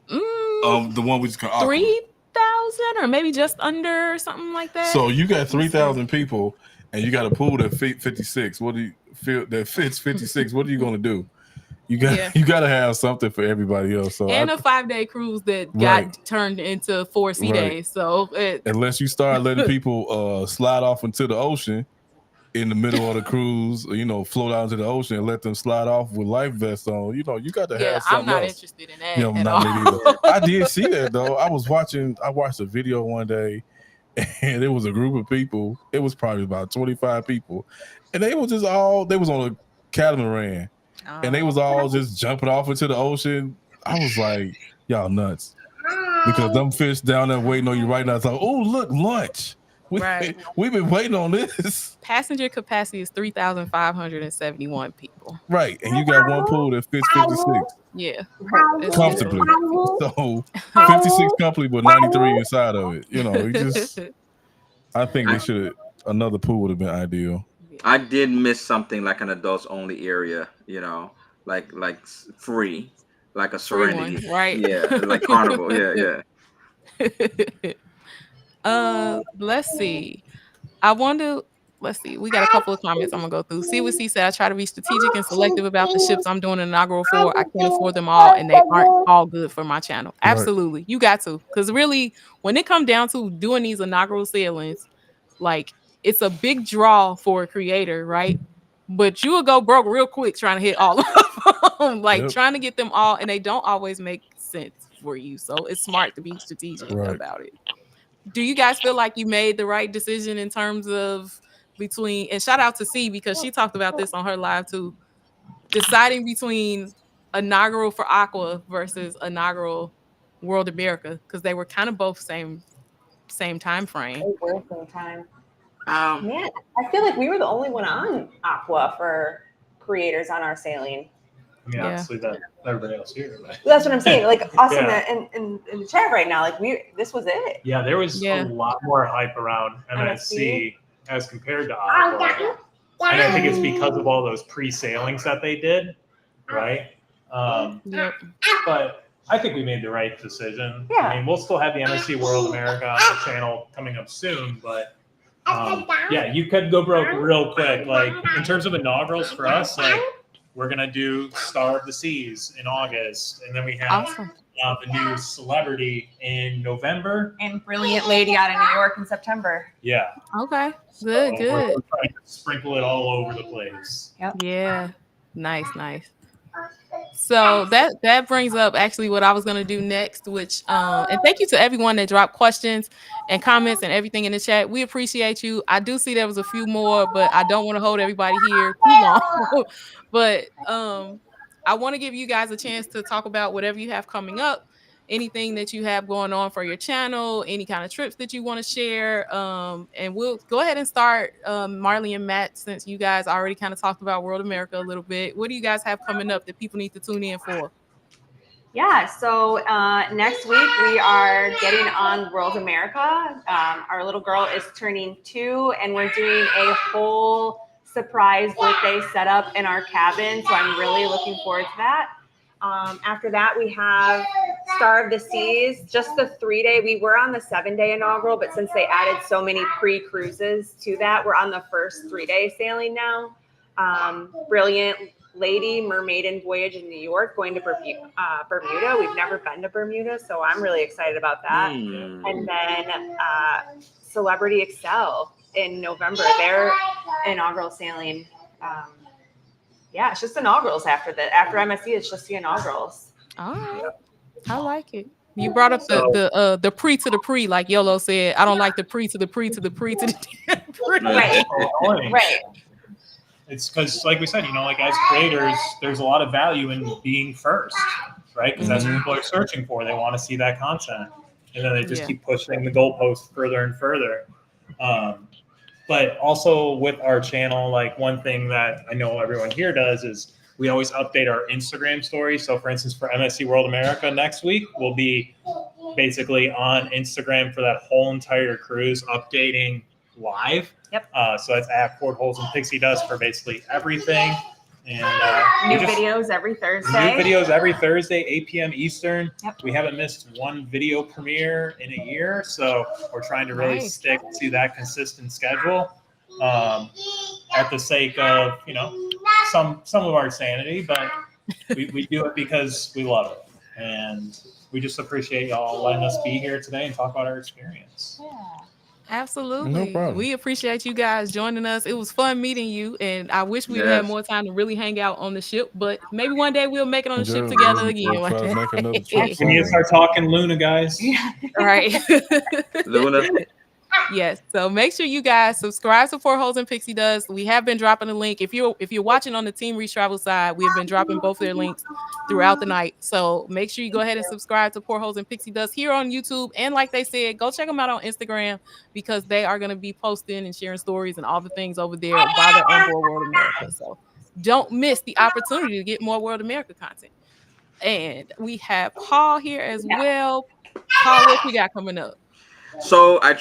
The one we just call 3,000 or maybe just under, something like that. So you got 3,000 people, and you got a pool that fit 56. What do you feel that fits 56? What are you going to do? You got to have something for everybody else. So and a 5-day cruise that got turned into 4 sea days. So unless you start letting people slide off into the ocean in the middle of the cruise, float out into the ocean and let them slide off with life vests on, you got to have something I'm not else. interested in that at not all. me either. I did see that though. I watched a video one day, and it was a group of people. It was probably about 25 people, and they was on a catamaran, and they was all just jumping off into the ocean. I was like, y'all nuts, because them fish down there waiting on you right now. It's like, oh look, lunch. We've been waiting on this. Passenger capacity is 3,571 people. Right, and you got one pool that fits 56. Yeah, comfortably. So 56 comfortably, but 93 inside of it. I think they should. Another pool would have been ideal. I did miss something like an adults only area. Like free, like a Serenity, one, right? Yeah, like Carnival. Yeah. Let's see. We got a couple of comments I'm gonna go through. See what C said. I try to be strategic and selective about the ships I'm doing an inaugural for. I can't afford them all, and they aren't all good for my channel. Absolutely, you got to, because really, when it comes down to doing these inaugural sailings, like, it's a big draw for a creator, right? But you will go broke real quick trying to hit all of them, trying to get them all, and they don't always make sense for you. So it's smart to be strategic about it. Do you guys feel like you made the right decision in terms of and shout out to C, because she talked about this on her live too, deciding between inaugural for Aqua versus inaugural World America, because they were kind of both same time frame. They were same time. Man, I feel like we were the only one on Aqua for creators on our sailing. I mean, obviously that everybody else here. But. That's what I'm saying. Like us in the chat right now, like this was it. Yeah, there was a lot more hype around MSC as compared to Aqua. And I think it's because of all those pre-sailings that they did, right? But I think we made the right decision. Yeah. I mean, we'll still have the MSC World America on the channel coming up soon, but you could go broke real quick. Like, in terms of inaugurals for us, like, we're going to do Star of the Seas in August, and then we have the new Celebrity in November. And Brilliant Lady out in New York in September. Yeah. Okay. Good. We're trying to sprinkle it all over the place. Yep. Yeah. Nice. So that brings up actually what I was going to do next, which and thank you to everyone that dropped questions and comments and everything in the chat. We appreciate you. I do see there was a few more, but I don't want to hold everybody here too long. But I want to give you guys a chance to talk about whatever you have coming up, anything that you have going on for your channel, any kind of trips that you want to share. And we'll go ahead and start, Marley and Matt, since you guys already kind of talked about World America a little bit. What do you guys have coming up that people need to tune in for? Yeah, so next week we are getting on World America. Our little girl is turning 2, and we're doing a whole surprise birthday setup in our cabin. So I'm really looking forward to that. After that, we have Star of the Seas, just the 3-day. We were on the 7-day inaugural, but since they added so many pre-cruises to that, we're on the first 3-day sailing now. Brilliant Lady Mermaiden Voyage in New York, going to Bermuda. We've never been to Bermuda, so I'm really excited about that. And then Celebrity Excel in November, their inaugural sailing. Yeah, it's just inaugurals after that. After MSC, it's just the inaugurals. Oh, I like it. You brought up the pre to the pre, like Yolo said. I don't like the pre to the pre to the pre to the pre. Right. It's because, like we said, like as creators, there's a lot of value in being first, right? Because that's what people are searching for. They want to see that content, and then they just keep pushing the goalposts further and further. But also with our channel, like one thing that I know everyone here does is we always update our Instagram stories. So for instance, for MSC World America next week, we'll be basically on Instagram for that whole entire cruise, updating live. Yep. So that's at Portholes and Pixie does for basically everything. And new videos every Thursday. New videos every Thursday, 8 p.m. Eastern. Yep. We haven't missed one video premiere in a year, so we're trying to really stick to that consistent schedule. at the sake of, some of our sanity, but we do it because we love it. And we just appreciate y'all letting us be here today and talk about our experience. Yeah. Absolutely. No problem. We appreciate you guys joining us. It was fun meeting you, and I wish we had Yes. more time to really hang out on the ship, but maybe one day we'll make it on the ship Yeah, together we'll again. try to make another trip We need to somewhere. start talking Luna, guys. Yeah. Right. Luna. Yes. So make sure you guys subscribe to Portholes and Pixie Does. We have been dropping a link. If you're watching on the Team Reach Travel side, we have been dropping both their links throughout the night. So make sure you go ahead and subscribe to Portholes and Pixie Does here on YouTube. And like they said, go check them out on Instagram because they are going to be posting and sharing stories and all the things over there while they're on board World America. So don't miss the opportunity to get more World America content. And we have Paul here as well. Paul, what we got coming up? So I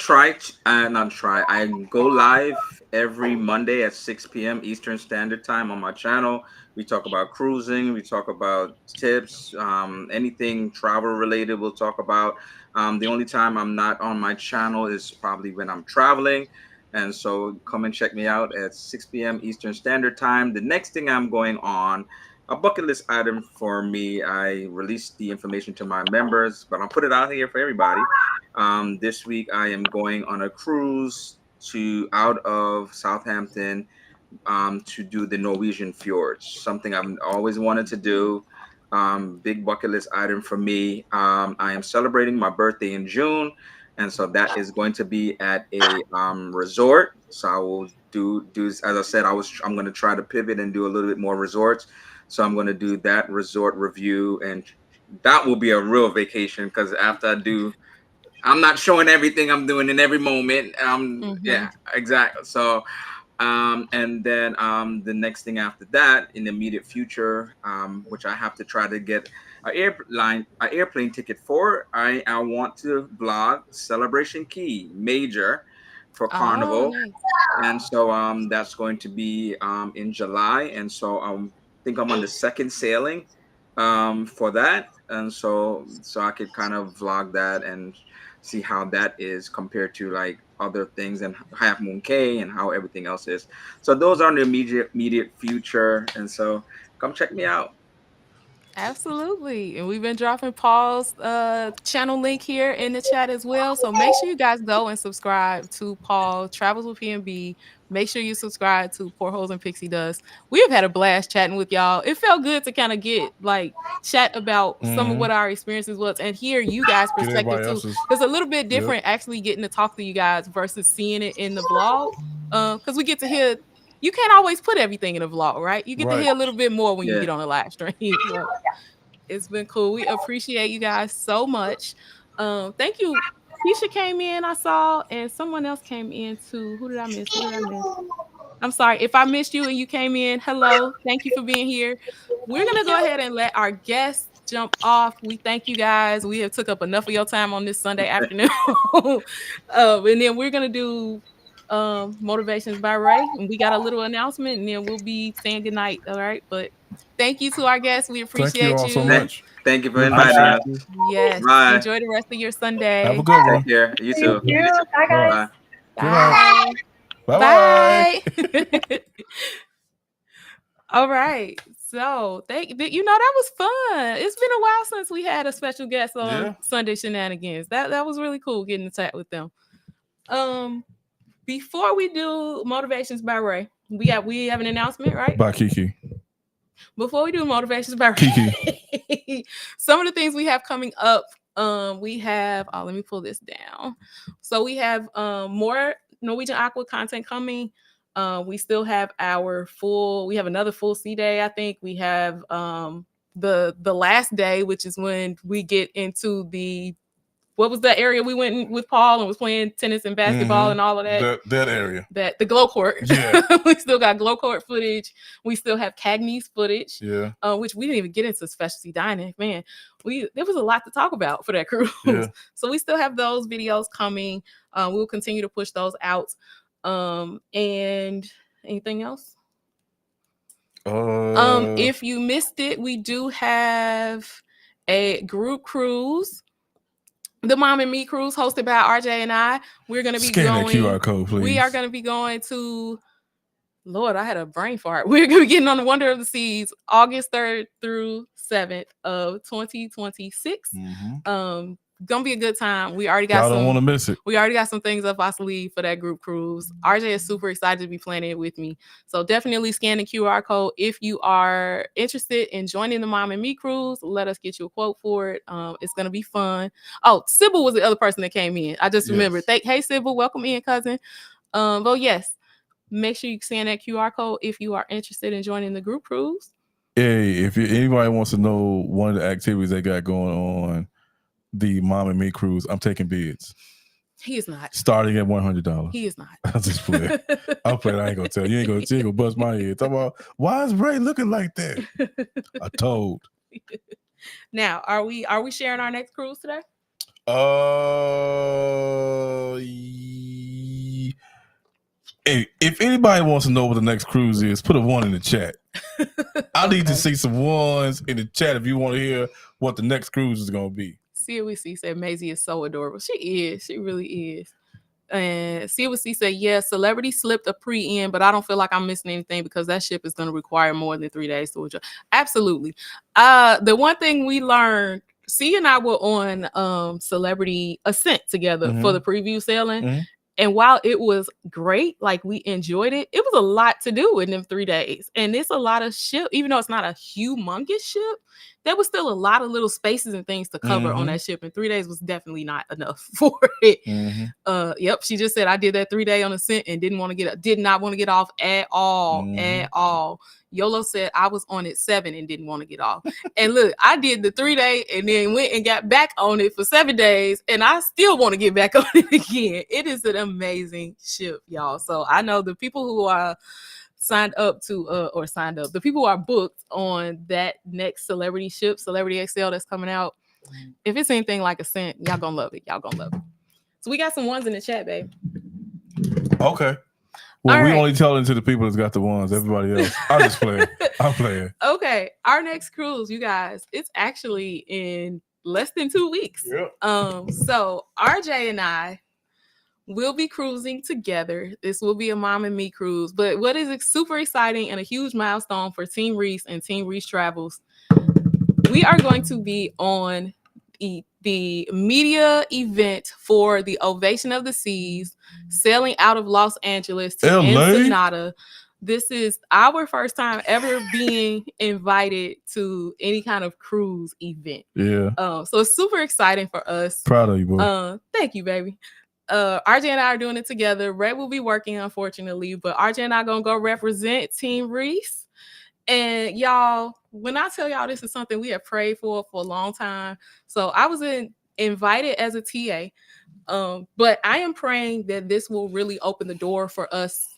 go live every Monday at 6 p.m. Eastern Standard Time on my channel. We talk about cruising, we talk about tips, anything travel related we'll talk about. The only time I'm not on my channel is probably when I'm traveling. And so come and check me out at 6 p.m. Eastern Standard Time. The next thing I'm going on, a bucket list item for me, I released the information to my members, but I'll put it out here for everybody. This week I am going on a cruise out of Southampton to do the Norwegian fjords, something I've always wanted to do. Big bucket list item for me. I am celebrating my birthday in June, and so that is going to be at a resort. So I will do as I said, I'm going to try to pivot and do a little bit more resorts. So I'm going to do that resort review, and that will be a real vacation because after I do, I'm not showing everything I'm doing in every moment. Yeah, exactly. So, and then the next thing after that, in the immediate future, which I have to try to get an airplane ticket for, I want to vlog Celebration Key Major for Carnival. Nice. And so that's going to be in July, and so I think I'm on the second sailing for that, and so I could kind of vlog that and see how that is compared to like other things and Half Moon Cay and how everything else is. So those are in the immediate future, and so come check me out. Absolutely. And we've been dropping Paul's channel link here in the chat as well. So make sure you guys go and subscribe to Paul Travels with PNB. Make sure you subscribe to Portholes and Pixie Dust. We have had a blast chatting with y'all. It felt good to kind of get chat about some of what our experiences was and hear you guys' perspective too. It's a little bit different actually getting to talk to you guys versus seeing it in the vlog. Because we get to hear. You can't always put everything in a vlog, right? You get to hear a little bit more when you get on a live stream. So it's been cool. We appreciate you guys so much. Thank you. Keisha came in, I saw, and someone else came in too. Who did I miss? I'm sorry. If I missed you and you came in, hello. Thank you for being here. We're going to go ahead and let our guests jump off. We thank you guys. We have took up enough of your time on this Sunday afternoon. And then we're going to do Motivations by Ray, and we got a little announcement, and then we'll be saying goodnight. All right, but thank you to our guests. We appreciate you all so much. Thank you for inviting us. Yes. Bye. Enjoy the rest of your Sunday. Have a good one. Take care. You too. Thank you. Bye, guys. Bye. Bye. Bye. All right. So that was fun. It's been a while since we had a special guest on Sunday Shenanigans. That was really cool getting to chat with them. Before we do Motivations by Ray, we have an announcement, right? By Kiki. Before we do Motivations by Ray, Kiki. Some of the things we have coming up, we have, let me pull this down. So we have more Norwegian Aqua content coming. We still have we have another full sea day, I think. We have the last day, which is when we get into what was the area we went in with Paul and was playing tennis and basketball and all of that? That area. The glow court. Yeah. We still got glow court footage. We still have Cagney's footage. Yeah. Which we didn't even get into specialty dining. Man, there was a lot to talk about for that cruise. Yeah. So we still have those videos coming. We'll continue to push those out. And anything else? If you missed it, we do have a group cruise the Mom and Me cruise hosted by RJ and I. We're going to be Scan that QR code, please. We are going to be going to, Lord, I had a brain fart. We're going to be getting on the Wonder of the Seas August 3rd through 7th of 2026. Gonna be a good time. We already got Y'all don't want to miss it. We already got some things up our sleeve for that group cruise. RJ is super excited to be planning it with me. So definitely scan the QR code if you are interested in joining the Mom and Me cruise. Let us get you a quote for it. It's gonna be fun. Oh, Sybil was the other person that came in. I just remembered. Hey Sybil, welcome in, cousin. But yes, make sure you scan that QR code if you are interested in joining the group cruise. Hey, if anybody wants to know one of the activities they got going on the Mom and Me cruise, I'm taking bids. He is not. Starting at $100. He is not. I'll just play. I'll play. I ain't gonna tell you. You ain't gonna bust my head. Talk about why is Ray looking like that? I told. Now, are we sharing our next cruise today? If anybody wants to know what the next cruise is, put a 1 in the chat. I need to see some 1s in the chat if you want to hear what the next cruise is gonna be. CWC said Maisie is so adorable. She is. She really is. And CWC said, yeah, Celebrity slipped a pre-in, but I don't feel like I'm missing anything because that ship is going to require more than 3 days to enjoy. Absolutely. The one thing we learned, C and I were on Celebrity Ascent together for the preview sailing. And while it was great, like we enjoyed it, it was a lot to do in them 3 days. And it's a lot of ship, even though it's not a humongous ship, there was still a lot of little spaces and things to cover on that ship. And 3 days was definitely not enough for it. Yep. She just said, I did that 3 day on Ascent and did not want to get off at all, at all. YOLO said I was on it 7 and didn't want to get off. And look, I did the 3 day and then went and got back on it for 7 days. And I still want to get back on it again. It is an amazing ship, y'all. So I know the people who are the people who are booked on that next Celebrity ship, Celebrity XL that's coming out. If it's anything like Ascent, y'all gonna love it. Y'all gonna love it. So we got some 1s in the chat, babe. Okay. Well, we only telling to the people that's got the 1s. Everybody else, I'm just playing. I'm playing. Okay, our next cruise, you guys, it's actually in less than 2 weeks. Yep. So RJ and I will be cruising together. This will be a Mom and Me cruise. But what is super exciting and a huge milestone for Team Reese and Team Reese Travels, we are going to be on the media event for the Ovation of the Seas, sailing out of Los Angeles to Ensenada. This is our first time ever being invited to any kind of cruise event. Yeah. So it's super exciting for us. Proud of you, boy. Thank you, baby. RJ and I are doing it together. Red will be working, unfortunately, but RJ and I gonna go represent Team Reese. And y'all, when I tell y'all this is something we have prayed for a long time. So I was invited as a TA, but I am praying that this will really open the door for us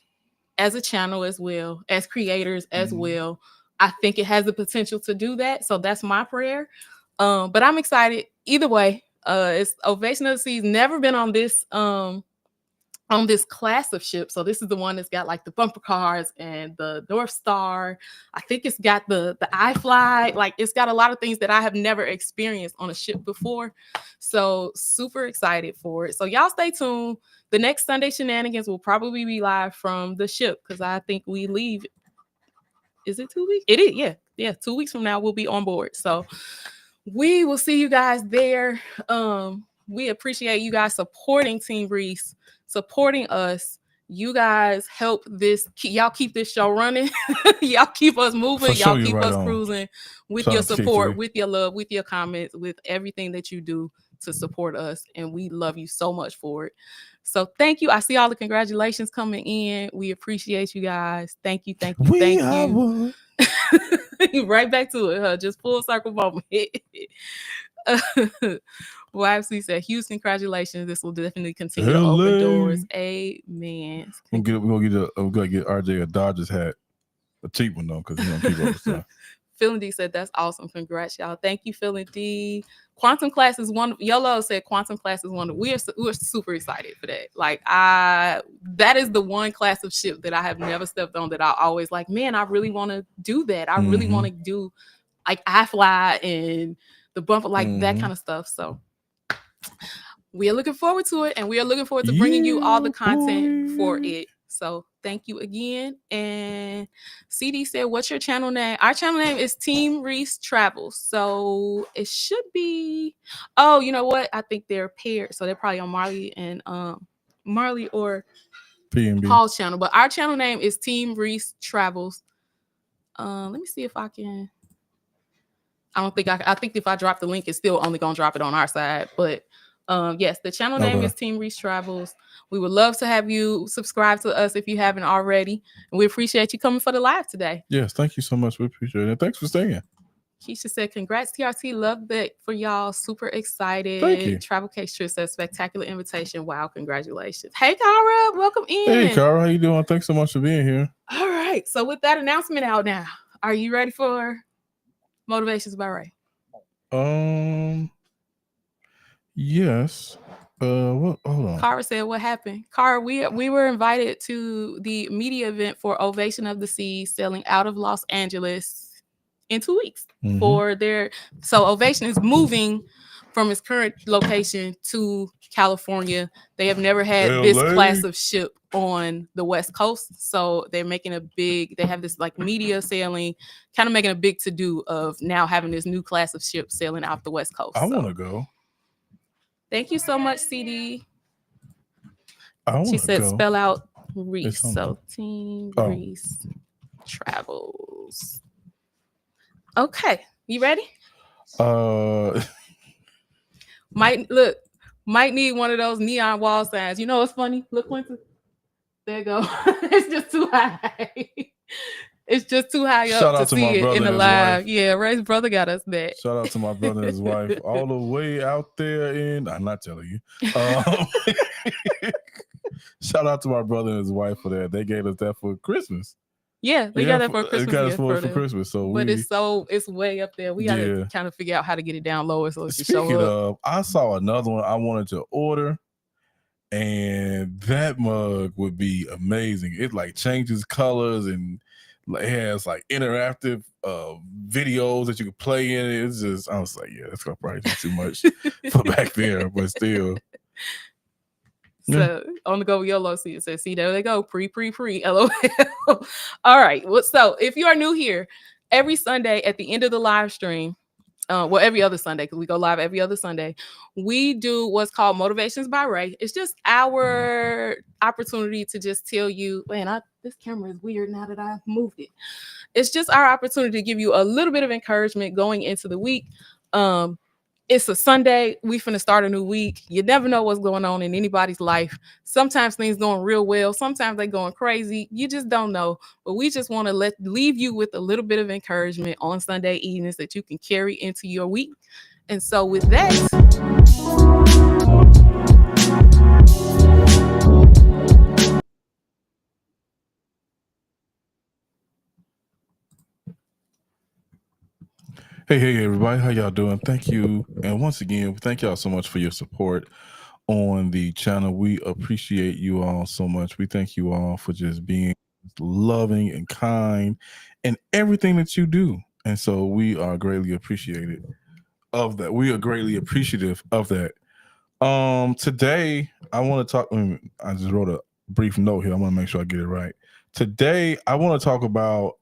as a channel as well, as creators as well. I think it has the potential to do that. So that's my prayer. But I'm excited either way. It's Ovation of the Seas, never been on this class of ships. So this is the one that's got like the bumper cars and the North Star. I think it's got the iFly. Like it's got a lot of things that I have never experienced on a ship before. So super excited for it. So y'all stay tuned. The next Sunday Shenanigans will probably be live from the ship because I think we leave. Is it 2 weeks? It is. Yeah. 2 weeks from now we'll be on board. So we will see you guys there. We appreciate you guys supporting Team Reese, supporting us. You guys help y'all keep this show running. Y'all keep us moving. Y'all keep us cruising with your support, with your love, with your comments, with everything that you do to support us. And we love you so much for it. So thank you. I see all the congratulations coming in. We appreciate you guys. Thank you. Thank you. Right back to it, just full circle moment. YFC said, huge congratulations. This will definitely continue to open doors. Amen. We're gonna get RJ a Dodgers hat. A cheap one though, because he don't keep up with stuff. Phil D said, that's awesome. Congrats, y'all. Thank you, Phil D. Quantum class is one. YOLO said quantum class is one. We're super excited for that. Like that is the one class of ship that I have never stepped on that I always like, man, I really want to do that. I really want to do like iFly and the bumper, like that kind of stuff. So we are looking forward to it, and we are looking forward to bringing you all the content for it. So thank you again. And CD said, what's your channel name? Our channel name is Team Reese Travels. So it should be, oh, you know what? I think they're paired. So they're probably on Marley or PNB. Paul's channel. But our channel name is Team Reese Travels. Let me see if I can. I think if I drop the link, it's still only going to drop it on our side. But yes, the channel name is Team Reese Travels. We would love to have you subscribe to us if you haven't already. And we appreciate you coming for the live today. Yes, thank you so much. We appreciate it. Thanks for staying. Keisha said, congrats, TRT. Love that for y'all. Super excited. Thank you. Travel Case Trip says, spectacular invitation. Wow, congratulations. Hey, Cara, welcome in. Hey, Cara, how you doing? Thanks so much for being here. All right. So with that announcement out now, are you ready for Motivations by Ray? Yes. Hold on. Cara said, what happened? Cara, we were invited to the media event for Ovation of the Seas selling out of Los Angeles in 2 weeks. So Ovation is moving from its current location to California. They have never had LA. This class of ship on the West Coast. So they're making they have this like media sailing, kind of making a big to-do of now having this new class of ship sailing out the West Coast. I want to go. Thank you so much, CD. She said, spell out Reese. So Team Reese Travels. Okay, you ready? Might need one of those neon wall signs. You know what's funny? Look, Quincy. There you go. It's just too high. It's just too high up to see it in the live. Yeah, Ray's brother got us that. Shout out to my brother and his wife, all the way out there in. I'm not telling you. Shout out to my brother and his wife for that. They gave us that for Christmas. Yeah, they got that for Christmas. They got us for Christmas. But it's way up there. We got to kind of figure out how to get it down lower so it can show up. Speaking of, I saw another one I wanted to order, and that mug would be amazing. It like changes colors and it has like interactive videos that you can play in it. It's just, I was like, yeah, that's gonna probably be too much for back there, but still. So on the go YOLO, see it says, see, there they go, pre LOL. All right. Well, so if you are new here, every Sunday at the end of the live stream, every other Sunday, because we go live every other Sunday, we do what's called Motivations by Ray. It's just our opportunity to just tell you, man, this camera is weird now that I've moved it. It's just our opportunity to give you a little bit of encouragement going into the week. It's a Sunday. We finna start a new week. You never know what's going on in anybody's life. Sometimes things going real well. Sometimes they going crazy. You just don't know. But we just want to leave you with a little bit of encouragement on Sunday evenings that you can carry into your week. And so with that, Hey, everybody. How y'all doing? Thank you. And once again, thank y'all so much for your support on the channel. We appreciate you all so much. We thank you all for just being loving and kind and everything that you do. And so we are greatly appreciated of that. We are greatly appreciative of that. Today, I want to talk. I just wrote a brief note here. I want to make sure I get it right. Today, I want to talk about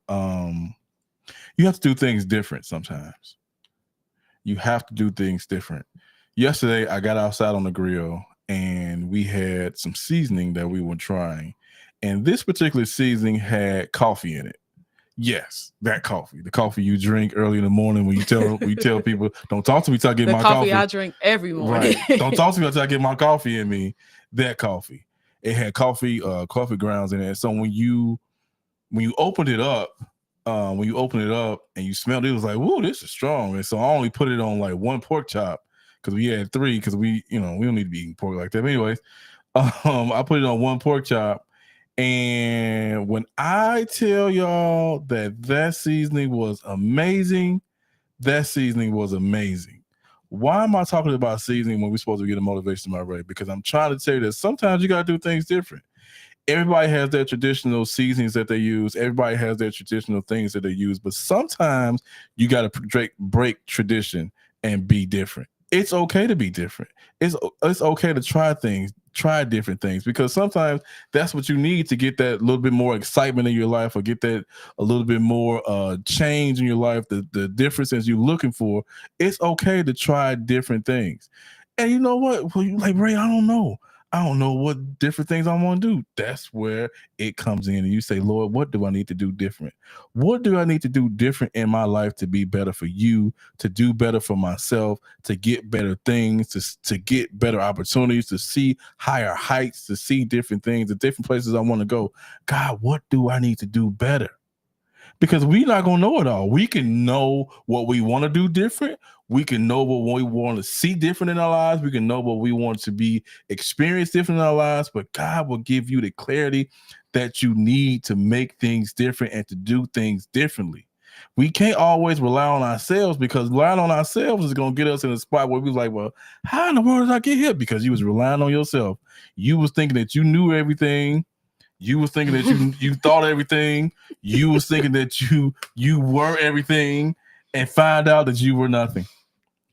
you have to do things different sometimes. You have to do things different. Yesterday, I got outside on the grill and we had some seasoning that we were trying. And this particular seasoning had coffee in it. Yes, that coffee. The coffee you drink early in the morning when you tell people, don't talk to me till I get my coffee. The coffee I drink every morning. Right. Don't talk to me until I get my coffee in me. That coffee. It had coffee grounds in it. So when you opened it up, and you smelled it, it was like, whoa, this is strong. And so I only put it on like one pork chop because we had 3 because we don't need to be eating pork like that. But anyways, I put it on one pork chop. And when I tell y'all that seasoning was amazing, that seasoning was amazing. Why am I talking about seasoning when we're supposed to get a motivation by Ray? Because I'm trying to tell you that sometimes you got to do things different. Everybody has their traditional seasonings that they use. Everybody has their traditional things that they use. But sometimes you got to break tradition and be different. it's okay to be different. It's okay to try different things, because sometimes that's what you need to get that little bit more excitement in your life, or get that a little bit more change in your life, the differences you're looking for. It's okay to try different things. And you know what? Well, you like, Ray, I don't know what different things I want to do. That's where it comes in, and you say, Lord, what do I need to do different? What do I need to do different in my life to be better for you, to do better for myself, to get better things, to get better opportunities, to see higher heights, to see different things, the different places I want to go. God, what do I need to do better? Because we're not going to know it all. We can know what we want to do different. We can know what we want to see different in our lives. We can know what we want to be experienced different in our lives. But God will give you the clarity that you need to make things different and to do things differently. We can't always rely on ourselves, because relying on ourselves is going to get us in a spot where we're like, well, how in the world did I get here? Because you was relying on yourself. You was thinking that you knew everything. You was thinking that you thought everything. You was thinking that you were everything, and find out that you were nothing.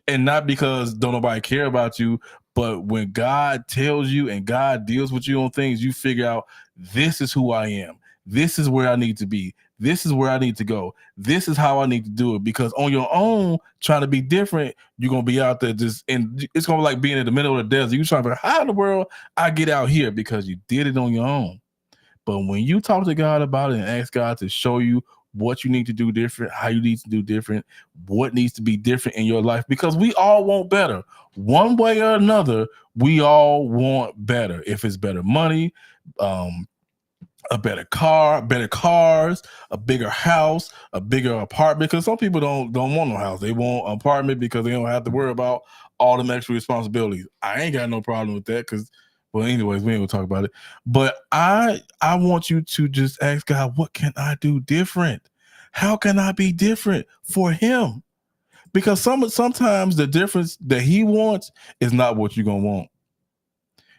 And not because don't nobody care about you, but when God tells you and God deals with you on things, you figure out, this is who I am. This is where I need to be. This is where I need to go. This is how I need to do it. Because on your own, trying to be different, you're going to be out there and it's going to be like being in the middle of the desert. You're trying to figure out, how in the world I get out here? Because you did it on your own. But when you talk to God about it and ask God to show you what you need to do different, how you need to do different, what needs to be different in your life, because we all want better. One way or another, we all want better. If it's better money, a better car, better cars, a bigger house, a bigger apartment. Because some people don't want no house. They want an apartment because they don't have to worry about all them extra responsibilities. I ain't got no problem with that, because, well, anyways, we ain't gonna talk about it. But I want you to just ask God, what can I do different? How can I be different for him? Because sometimes the difference that he wants is not what you're gonna want.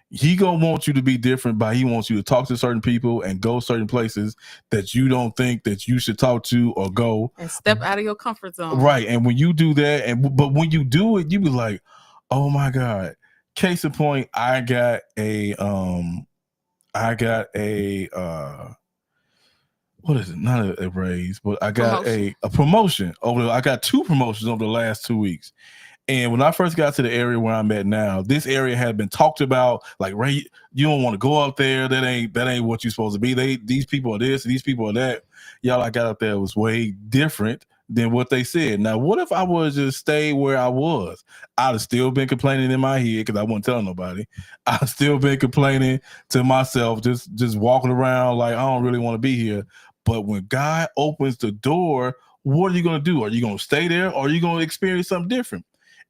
He gonna want you to be different he wants you to talk to certain people and go certain places that you don't think that you should talk to or go. And step out of your comfort zone. Right. And when you do that, but when you do it, you be like, oh my God. Case in point, I got a what is it? Not a raise, but I got a promotion. I got 2 promotions over the last 2 weeks. And when I first got to the area where I'm at now, this area had been talked about. Like, Ray, you don't want to go up there. That ain't what you're supposed to be. These people are this, these people are that. Y'all, I got up there was way different than what they said. Now, what if I would just stay where I was? I'd have still been complaining in my head, because I wasn't telling nobody. I've still been complaining to myself, just walking around like I don't really want to be here. But when God opens the door, what are you going to do? Are you going to stay there, or are you going to experience something different?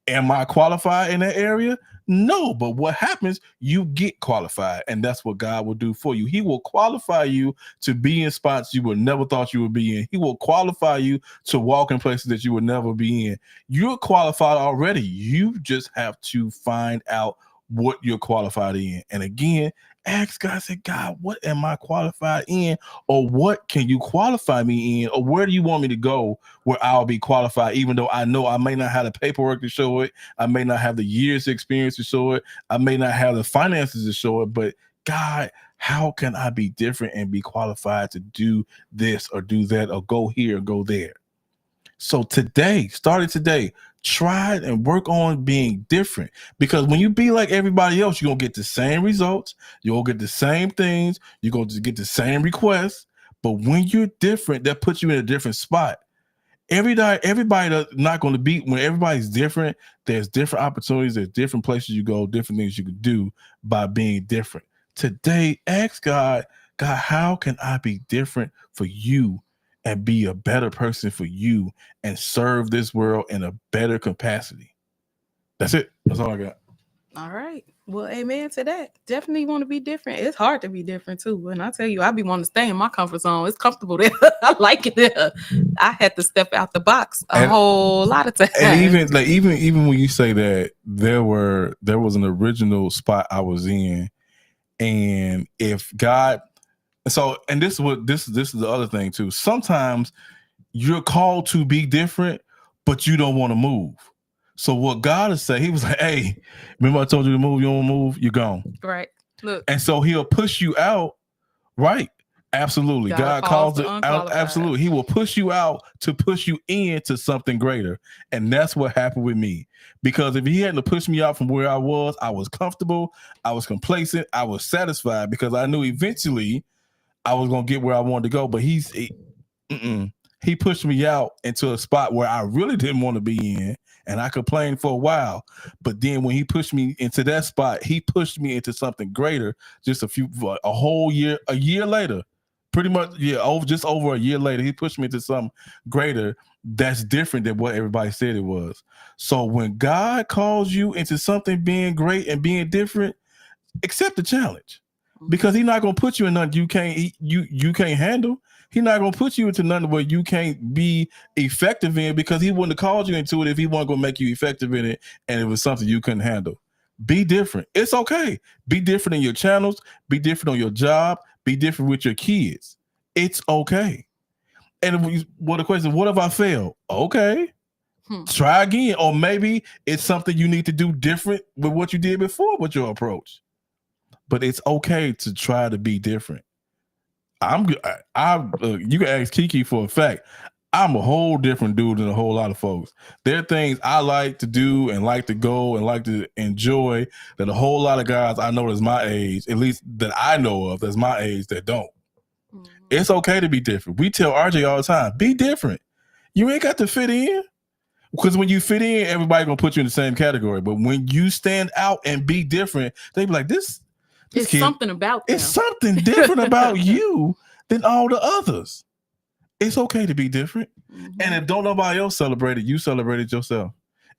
Am I qualified in that area? No, but what happens, you get qualified, and that's what God will do for you. He will qualify you to be in spots you would never thought you would be in. He will qualify you to walk in places that you would never be in. You're qualified already. You just have to find out what you're qualified in. And again, ask God, say, God, what am I qualified in? Or what can you qualify me in? Or where do you want me to go where I'll be qualified, even though I know I may not have the paperwork to show it. I may not have the years experience to show it. I may not have the finances to show it. But God, how can I be different and be qualified to do this or do that or go here or go there? So starting today, try and work on being different, because when you be like everybody else, you're going to get the same results. You're going to get the same things. You're going to get the same requests. But when you're different, that puts you in a different spot. Everybody not going to be, when everybody's different, there's different opportunities. There's different places you go, different things you can do by being different. Today, ask God, how can I be different for you? And be a better person for you and serve this world in a better capacity. That's it. That's all I got. All right. Well, amen to that. Definitely want to be different. It's hard to be different too. And I tell you, I be wanting to stay in my comfort zone. It's comfortable there. I like it there. I had to step out the box a whole lot of times. And even when you say that, there was an original spot I was in, and if God. So, and this is the other thing too. Sometimes you're called to be different, but you don't want to move. So what God is saying, he was like, hey, remember I told you to move, you don't move, you're gone. Right. Look. And so he'll push you out. Right. Absolutely. God calls it out. Absolutely. He will push you out to push you into something greater. And that's what happened with me. Because if he hadn't pushed me out from where I was comfortable, I was complacent, I was satisfied because I knew eventually I was going to get where I wanted to go. But he pushed me out into a spot where I really didn't want to be in. And I complained for a while. But then when he pushed me into that spot, he pushed me into something greater just a year later. Pretty much, just over a year later, he pushed me into something greater that's different than what everybody said it was. So when God calls you into something being great and being different, accept the challenge. Because he's not going to put you in nothing you can't handle. He's not going to put you into nothing where you can't be effective in, because he wouldn't have called you into it if he wasn't going to make you effective in it and it was something you couldn't handle. Be different. It's okay. Be different in your channels. Be different on your job. Be different with your kids. It's okay. And the question is, what if I fail? Okay. Try again. Or maybe it's something you need to do different with what you did before with your approach. But it's okay to try to be different. You can ask Kiki for a fact. I'm a whole different dude than a whole lot of folks. There are things I like to do and like to go and like to enjoy that a whole lot of guys I know that's my age, at least that I know of that's my age, that don't. It's okay to be different. We tell RJ all the time, be different. You ain't got to fit in. Because when you fit in, everybody gonna put you in the same category. But when you stand out and be different, they be like, this it's kid, something about them. It's something different about you than all the others. It's okay to be different. And if don't nobody else celebrate it, you celebrate it yourself.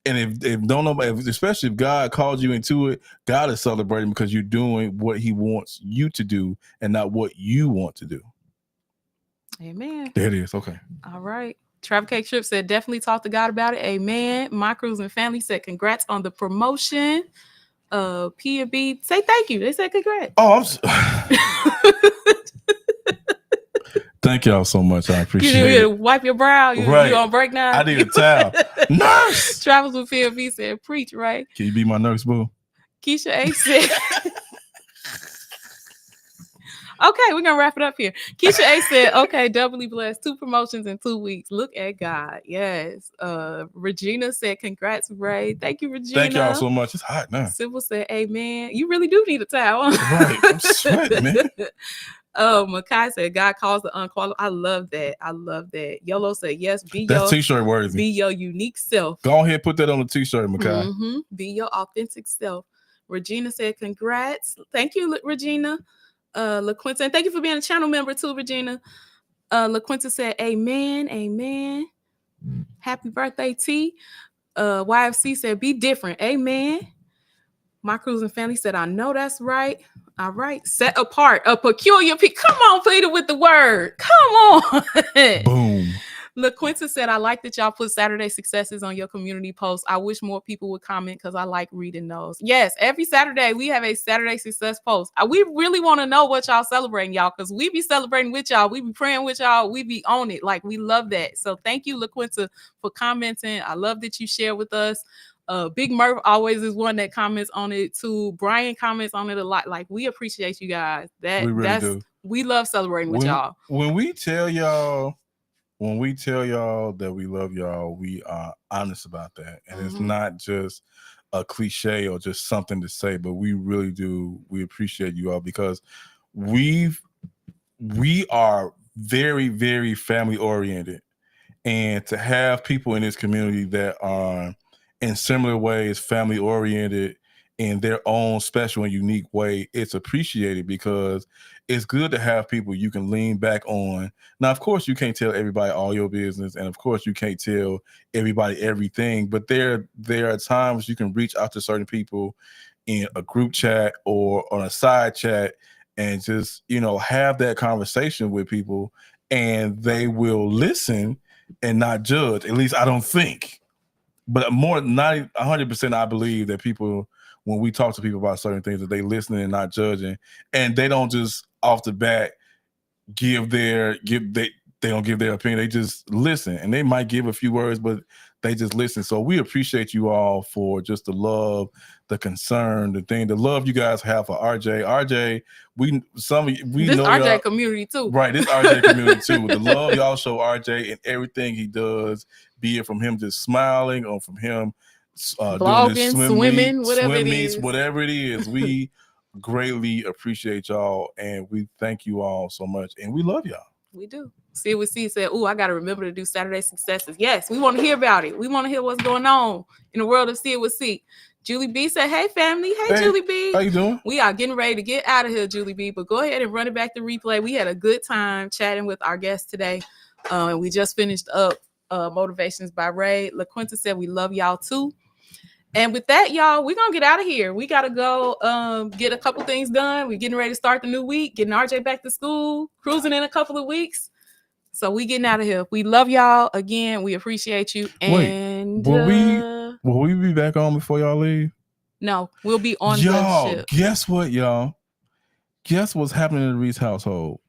And if don't nobody, especially if God calls you into it, God is celebrating because you're doing what he wants you to do and not what you want to do. Amen. There it is. Okay. All right. Travel Cake Trip said, definitely talk to God about it. Amen. My cruising family said, congrats on the promotion. P&B say thank you. They said congrats. Oh, thank y'all so much. I appreciate it. You need to wipe your brow. You on break now? I need a towel. Nurse! Travels with P&B said, preach, right? Can you be my nurse, boo? Keisha A said... Okay, we're going to wrap it up here. Keisha A said, okay, doubly blessed. 2 promotions in 2 weeks. Look at God. Yes. Regina said, congrats, Ray. Thank you, Regina. Thank y'all so much. It's hot now. Sybil said, amen. You really do need a towel. Right. I'm sweating, man. Makai said, God calls the unqualified. I love that. Yolo said, yes, that's t-shirt worthy. Be your unique self. Go ahead, put that on the t-shirt, Makai. Be your authentic self. Regina said, congrats. Thank you, Regina. LaQuinta, and thank you for being a channel member too, Regina. LaQuinta said, amen. Happy birthday, T. YFC said, be different. Amen. My cruising family said, I know that's right. All right. Set apart, a peculiar people. Come on, Peter, with the word. Come on. Boom. LaQuinta said, I like that y'all put Saturday successes on your community posts. I wish more people would comment because I like reading those. Yes, every Saturday we have a Saturday success post. We really want to know what y'all celebrating, y'all, because we be celebrating with y'all. We be praying with y'all. We be on it. Like, we love that. So thank you, LaQuinta, for commenting. I love that you share with us. Big Murph always is one that comments on it too. Brian comments on it a lot. Like, we appreciate you guys. We really do. We love celebrating with y'all. When we tell y'all that we love y'all, we are honest about that. And it's not just a cliche or just something to say, but we really do. We appreciate you all because we are very, very family oriented. And to have people in this community that are in similar ways family oriented in their own special and unique way, it's appreciated because it's good to have people you can lean back on. Now, of course, you can't tell everybody all your business, and of course, you can't tell everybody everything, but there are times you can reach out to certain people in a group chat or on a side chat and just, have that conversation with people, and they will listen and not judge. At least I don't think. But more than 100%, I believe that people, when we talk to people about certain things, that they listening and not judging, and they don't just off the bat give their they don't give their opinion. They just listen, and they might give a few words, but they just listen. So we appreciate you all for just the love, the concern, the love you guys have for RJ. RJ, we this know RJ community too. Right, this RJ community too. The love y'all show RJ and everything he does, be it from him just smiling or from him blogging, doing swimming, whatever it is. We greatly appreciate y'all, and we thank you all so much, and we love y'all. We do. See what C said. Oh, I got to remember to do Saturday successes. Yes, we want to hear about it. We want to hear what's going on in the world of See It With C. Julie B said, "Hey family, hey Julie B, how you doing? We are getting ready to get out of here, Julie B. But go ahead and run it back to replay. We had a good time chatting with our guest today, and we just finished up Motivations by Ray. LaQuinta said we love y'all too. And with that, y'all, we're going to get out of here. We got to go get a couple things done. We're getting ready to start the new week, getting RJ back to school, cruising in a couple of weeks. So we getting out of here. We love y'all. Again, we appreciate you. And will we be back on before y'all leave? No, we'll be on y'all, the ship. Guess what, y'all? Guess what's happening in the Reese household?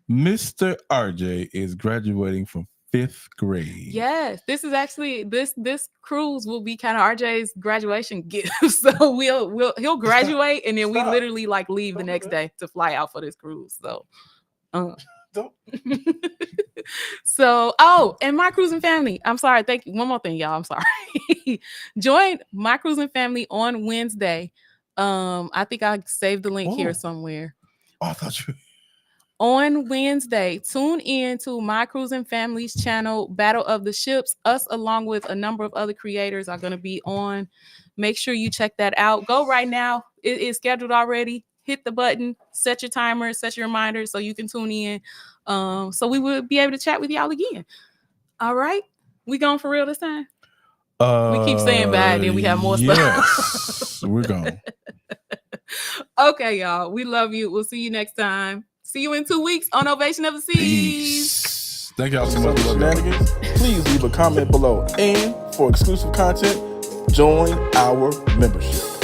Mr. RJ is graduating from 5th grade. Yes, this is actually this cruise will be kind of RJ's graduation gift. So he'll graduate and then we literally like leave the next day to fly out for this cruise. So so and my cruising family. I'm sorry. Thank you. One more thing, y'all. I'm sorry. Join my cruising family on Wednesday. I think I saved the link here somewhere. Oh, I thought you. On Wednesday, tune in to My Cruising Family's channel, Battle of the Ships. Us, along with a number of other creators, are going to be on. Make sure you check that out. Go right now. It is scheduled already. Hit the button, set your timer, set your reminder so you can tune in. So we will be able to chat with y'all again. All right. We going for real this time? We keep saying bye, and then we have more stuff. Yes, we're going. Okay, y'all. We love you. We'll see you next time. See you in 2 weeks on Ovation of the Seas. Peace. Thank y'all so much for Shenanigans. Please leave a comment below. And for exclusive content, join our membership.